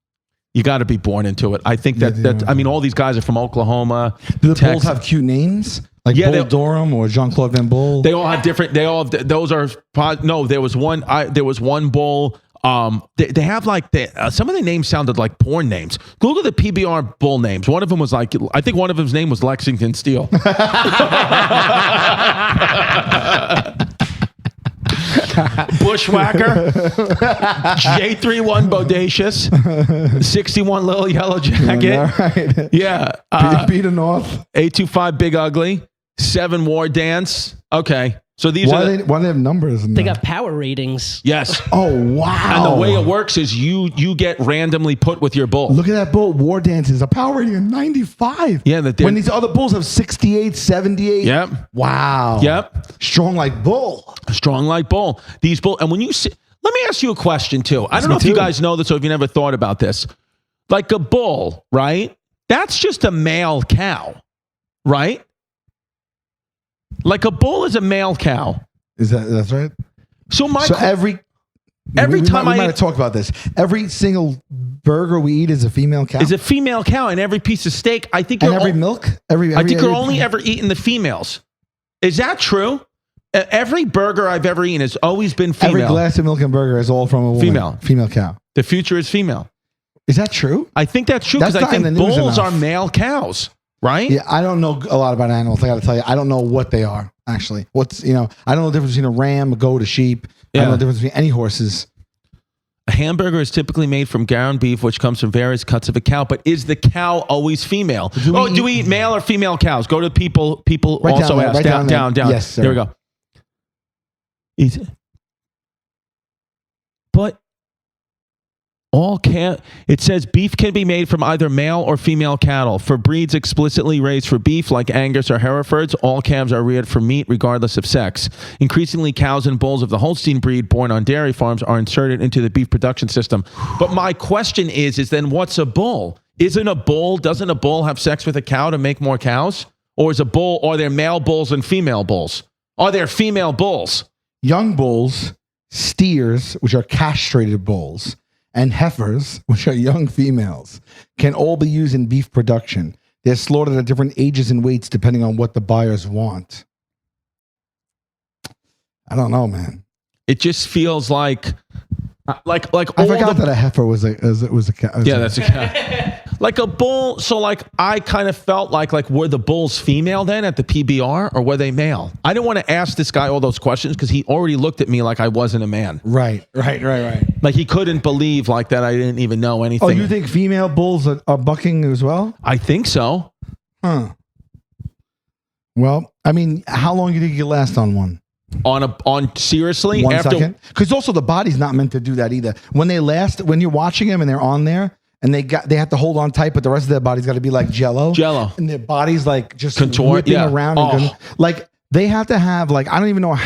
You got to be born into it. I think that I mean, all these guys are from Oklahoma. Do the bulls have cute names? Like Bull Durham or Jean-Claude Van Bull? They all have different. Those are no. There was one. There was one bull. They have like some of the names sounded like porn names. Google the PBR bull names. One of them was like, I think one of them's name was Lexington Steel. Bushwhacker, J31 Bodacious, 61 Little Yellow Jacket, right. Yeah, Peter North, 825 Big Ugly, 7 War Dance. Okay, So these why are do they have numbers? They got power ratings. yes. Oh wow! And the way it works is you get randomly put with your bull. Look at that bull. War Dance is a power rating of 95. Yeah, when these other bulls have 68, 78. Yep. Wow. Yep. Strong like bull. Strong like bull. These bull. And when you see, let me ask you a question too. I don't know if you guys know this or if you never thought about this. Like a bull, right? That's just a male cow, right? Like a bull is a male cow. That's right? So every time we might have talked about this. Every single burger we eat is a female cow. Is a female cow, and every piece of steak. I think and every milk. I think you're only ever eating the females. Is that true? Every burger I've ever eaten has always been female. Every glass of milk and burger is all from a woman. Female cow. The future is female. Is that true? I think that's true because I think bulls are male cows. Right? Yeah, I don't know a lot about animals. I got to tell you, I don't know what they are actually. I don't know the difference between a ram, a goat, a sheep. Yeah. I don't know the difference between any horses. A hamburger is typically made from ground beef, which comes from various cuts of a cow. But is the cow always female? Do we eat male or female cows? Go to people. People right also ask. Down. Yes, sir. There we go. But it says beef can be made from either male or female cattle. For breeds explicitly raised for beef, like Angus or Herefords, all calves are reared for meat regardless of sex. Increasingly, cows and bulls of the Holstein breed born on dairy farms are inserted into the beef production system. But my question is then what's a bull? Doesn't a bull have sex with a cow to make more cows? Or are there male bulls and female bulls? Are there female bulls? Young bulls, steers, which are castrated bulls, and heifers, which are young females, can all be used in beef production. They're slaughtered at different ages and weights depending on what the buyers want. I don't know, man. It just feels like I forgot that a heifer was a cow. Yeah, that's a cow. Like a bull. So like I kind of felt like were the bulls female then at the PBR or were they male? I didn't want to ask this guy all those questions because he already looked at me like I wasn't a man. Right. Like he couldn't believe like that I didn't even know anything. Oh, you think female bulls are bucking as well? I think so. Huh. Well, I mean, how long do you think you last on one? On seriously? 1 second? Because also the body's not meant to do that either. When you're watching them and they're on there and they have to hold on tight, but the rest of their body's got to be like jello. And their body's like just contort around. And like they have to have like, I don't even know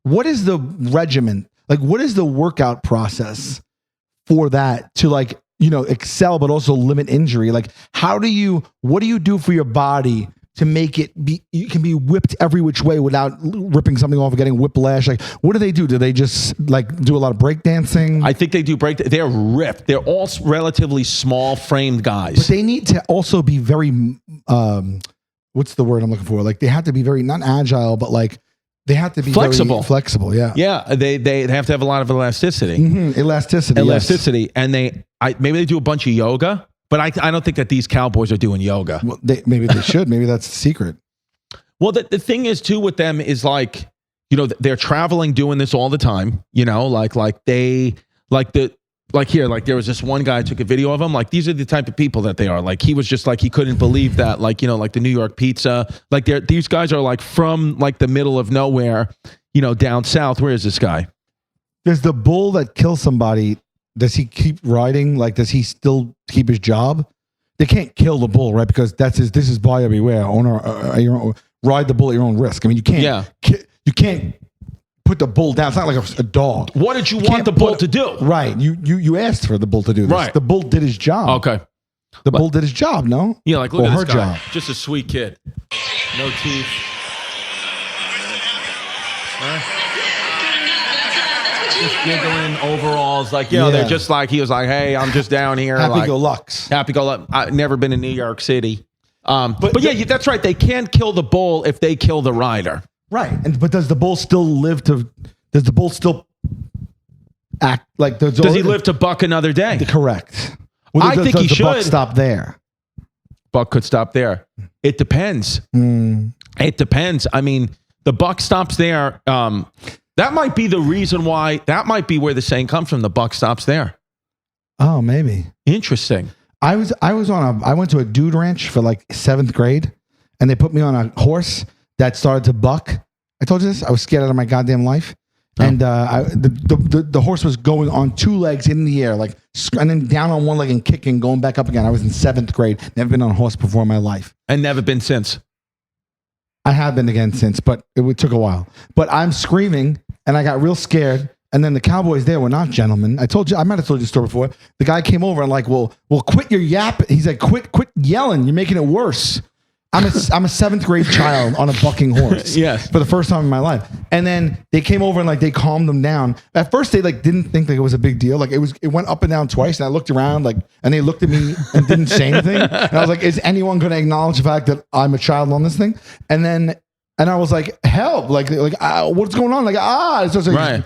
what is the regimen? Like what is the workout process for that to like, excel, but also limit injury? Like what do you do for your body to make it you can be whipped every which way without ripping something off or getting whiplash? Like, what do? Do they just like do a lot of break dancing? I think they do they're ripped. They're all relatively small framed guys. But they need to also be very, what's the word I'm looking for? Like they have to be very, not agile, but like they have to be flexible. Flexible, yeah. Yeah, they have to have a lot of elasticity. Mm-hmm. Elasticity. Yes. And maybe they do a bunch of yoga. But I don't think that these cowboys are doing yoga. Well, maybe they should. Maybe that's the secret. Well, the thing is too with them is like, they're traveling doing this all the time. There was this one guy took a video of them. Like these are the type of people that they are. Like he was just like he couldn't believe that. Like like the New York pizza. Like these guys are like from like the middle of nowhere. Down south. Where is this guy? There's the bull that kills somebody. Does he keep riding? Like, does he still keep his job? They can't kill the bull, right? Because this is buyer beware. Ride the bull at your own risk. I mean, you can't. Yeah. You can't put the bull down. It's not like a dog. What did you want the bull to do? Right. You asked for the bull to do this. Right. The bull did his job. Okay. The bull did his job. No. Yeah. Like look at this guy. Just a sweet kid. No teeth. Just giggling overalls, like they're just like he was like, hey, I'm just down here, happy go Lux. I've never been in New York City, but yeah, that's right. They can't kill the bull if they kill the rider, right? But does the bull still live to? Does the bull still act like? Does he live to buck another day? Correct. I think he should. Buck stop there. Buck could stop there. It depends. It depends. I mean, the buck stops there. That might be the reason why. That might be where the saying comes from. The buck stops there. Oh, maybe. Interesting. I went to a dude ranch for like 7th grade, and they put me on a horse that started to buck I told you this. I was scared out of my goddamn life. And the horse was going on 2 legs in the air, like, and then down on 1 leg and kicking, going back up again. I was in 7th grade. Never been on a horse before in my life. And never been since. I have been again since, but it took a while. But I'm screaming, and I got real scared. And then the cowboys there were not gentlemen. I might have told you the story before. The guy came over and like, well, quit your yap. He's like, quit yelling. You're making it worse. I'm a 7th grade child on a bucking horse. Yes. For the first time in my life. And then they came over and like they calmed them down. At first they like didn't think like it was a big deal. Like it went up and down twice, and I looked around like, and they looked at me and didn't say anything. And I was like, is anyone going to acknowledge the fact that I'm a child on this thing? And I was like, help! Like what's going on? Like So it's like, right.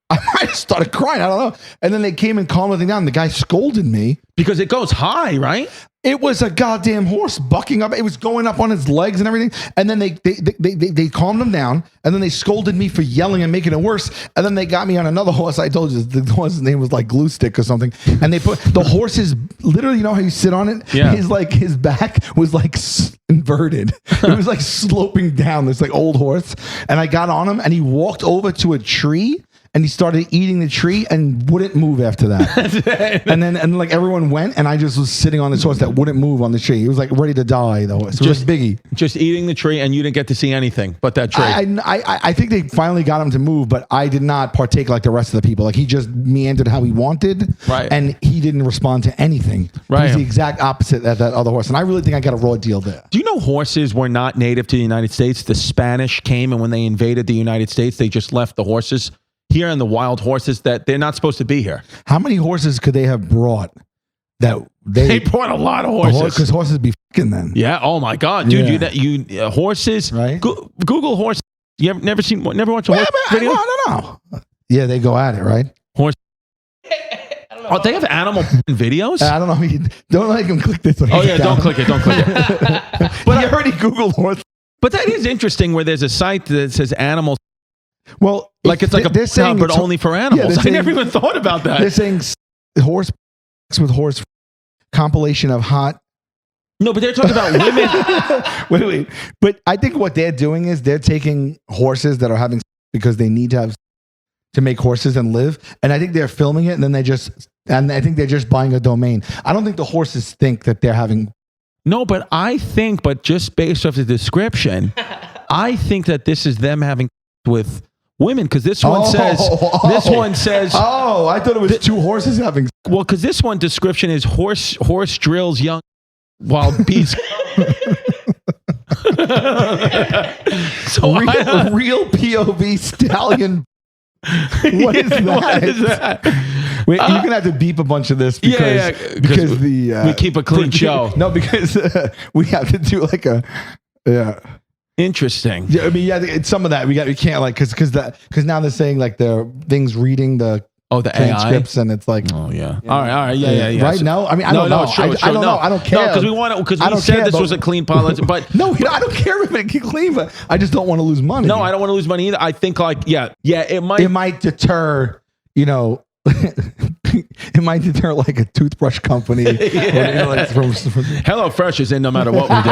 I started crying. I don't know. And then they came and calmed everything down. The guy scolded me because it goes high, right? It was a goddamn horse bucking up. It was going up on his legs and everything. And then they calmed him down. And then they scolded me for yelling and making it worse. And then they got me on another horse. I told you the horse's name was like Glue Stick or something. And they put the horse's literally, you know how you sit on it? Yeah. His back was like inverted. It was like sloping down, this like old horse. And I got on him and he walked over to a tree. And he started eating the tree and wouldn't move after that. and like everyone went, and I just was sitting on this horse that wouldn't move on the tree. He was like ready to die, though. So just Biggie, just eating the tree, and you didn't get to see anything but that tree. I think they finally got him to move, but I did not partake like the rest of the people. Like he just meandered how he wanted, right? And he didn't respond to anything. Right, he was the exact opposite of that other horse, and I really think I got a raw deal there. Do you know horses were not native to the United States? The Spanish came, and when they invaded the United States, they just left the horses here and the wild horses that they're not supposed to be here. How many horses could they have brought? That they brought a lot of horses because horses be fucking then. Yeah. Oh my God, dude. Yeah. Horses. Right. Google horse. You ever never watched a horse video? I don't know. Yeah, they go at it, right? Horse. Oh, they have animal videos. I don't know. Don't let him click this. Oh yeah, don't click it. Don't click it. But I already Googled horse. But that is interesting. Where there's a site that says animals. Well, like it's like a saying, but only for animals. I never even thought about that. They're saying horse with horse compilation of hot. No, but they're talking about women. Wait. But I think what they're doing is they're taking horses that are having because they need to make horses and live. And I think they're filming it, and then I think they're just buying a domain. I don't think the horses think that they're having. No, but but just based off the description, I think that this is them having with women, because this one says. Oh, I thought it was 2 horses having. Well, because this one description is horse drills young wild bees. So real POV stallion. What is that? Wait, you're gonna have to beep a bunch of this because we keep a clean show. No, because we have to do like Interesting. Yeah, I mean, it's some of that we can't like because now they're saying like the things reading the transcripts AI? And it's like all right yeah right. No, I mean I don't know. I don't know. I don't care. No, because we said this was a clean policy, but no, I don't care if it's clean, but I just don't want to lose money. No, I don't want to lose money either. I think it might deter, it might deter like a toothbrush company. Hello Fresh is in no matter what we do.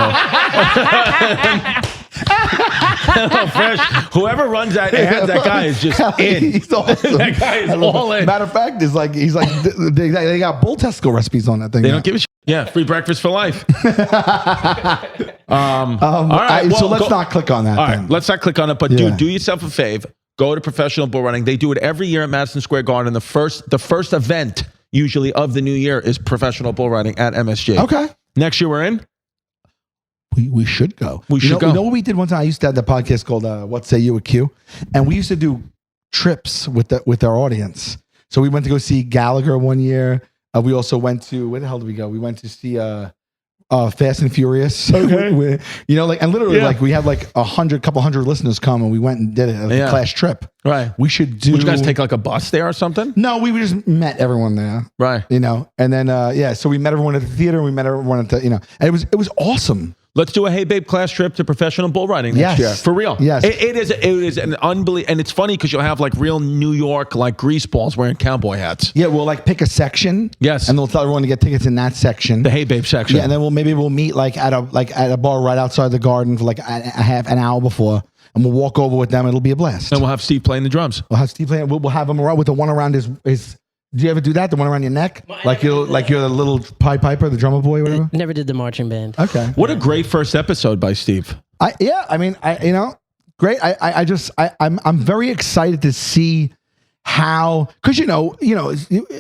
Hello Fresh, whoever runs that guy is just in. He's awesome. That guy is all in. Matter of fact, he's like they got bull testicle recipes on that thing. They don't give a shit. Yeah, free breakfast for life. All right, so let's not click on that. All right, let's not click on it. But dude, do yourself a fave. Go to professional bull running. They do it every year at Madison Square Garden. The first event usually of the new year is professional bull riding at MSG. Okay. Next year we're in. We should go. We should go. You know what we did one time? I used to have the podcast called What Say You with Q, and we used to do trips with our audience. So we went to go see Gallagher one year. We also went to, where the hell did we go? We went to see Fast and Furious. Okay. And literally like we had like couple hundred listeners come, and we went and did it as a class trip. Right. We should do. Would you guys take like a bus there or something? No, we just met everyone there. Right. And then so we met everyone at the theater. And we met everyone at the and it was awesome. Let's do a Hey Babe class trip to professional bull riding next year. For real. Yes. It is an unbelievable, and it's funny because you'll have like real New York, like greaseballs wearing cowboy hats. Yeah, we'll like pick a section. Yes. And they'll tell everyone to get tickets in that section. The Hey Babe section. Yeah, and then we'll meet like at a bar right outside the garden for like a half an hour before, and we'll walk over with them. It'll be a blast. And we'll have Steve playing the drums. We'll have Steve playing. We'll have him around with the one around his. Do you ever do that? The one around your neck, like you're the little Pied Piper, the drummer boy, whatever. Never did the marching band. Okay. What a great first episode by Steve. Great. I'm very excited to see how, because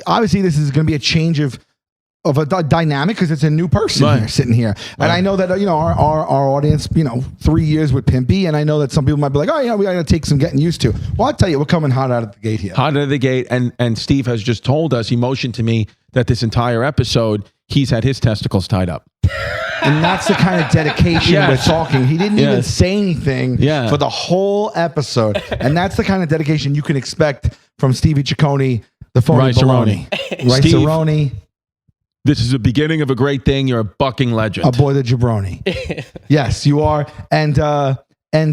obviously this is going to be a change of a dynamic because it's a new person here sitting here, and I know that our audience 3 years with Pimpy, and I know that some people might be like, oh yeah, we got to take some getting used to. Well, I'll tell you, we're coming hot out of the gate here. Hot out of the gate, and Steve has just told us, he motioned to me that this entire episode he's had his testicles tied up. And that's the kind of dedication we're talking. He didn't even say anything for the whole episode. And that's the kind of dedication you can expect from Stevie Ciccone, the phony baloney. Rice-A-Roni. This is the beginning of a great thing. You're a bucking legend. A boy the jabroni. Yes, you are. And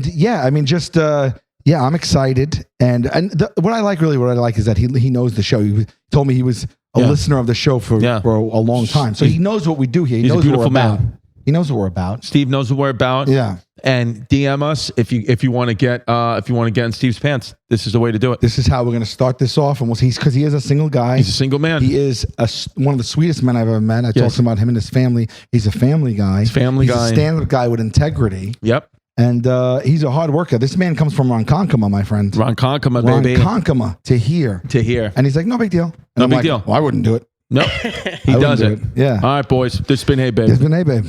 yeah, I mean, I'm excited. And what I like is that he knows the show. He told me he was a listener of the show for a long time. So he knows what we do here. He knows what we're about. He knows what we're about. Steve knows what we're about. Yeah. And DM us if you want to get in Steve's pants. This is the way to do it. This is how we're going to start this off. And because he is a single guy. He's a single man. He is one of the sweetest men I've ever met. I talked about him and his family. He's a family guy. He's a stand-up guy with integrity. Yep. And he's a hard worker. This man comes from Ronkonkoma, my friend. Ronkonkoma, baby. Ronkonkoma, to here. And he's like, no big deal. And no big deal. Well, I wouldn't do it. No, he does it. Yeah. All right, boys. This has been Hey Babe. It's been Hey Babe.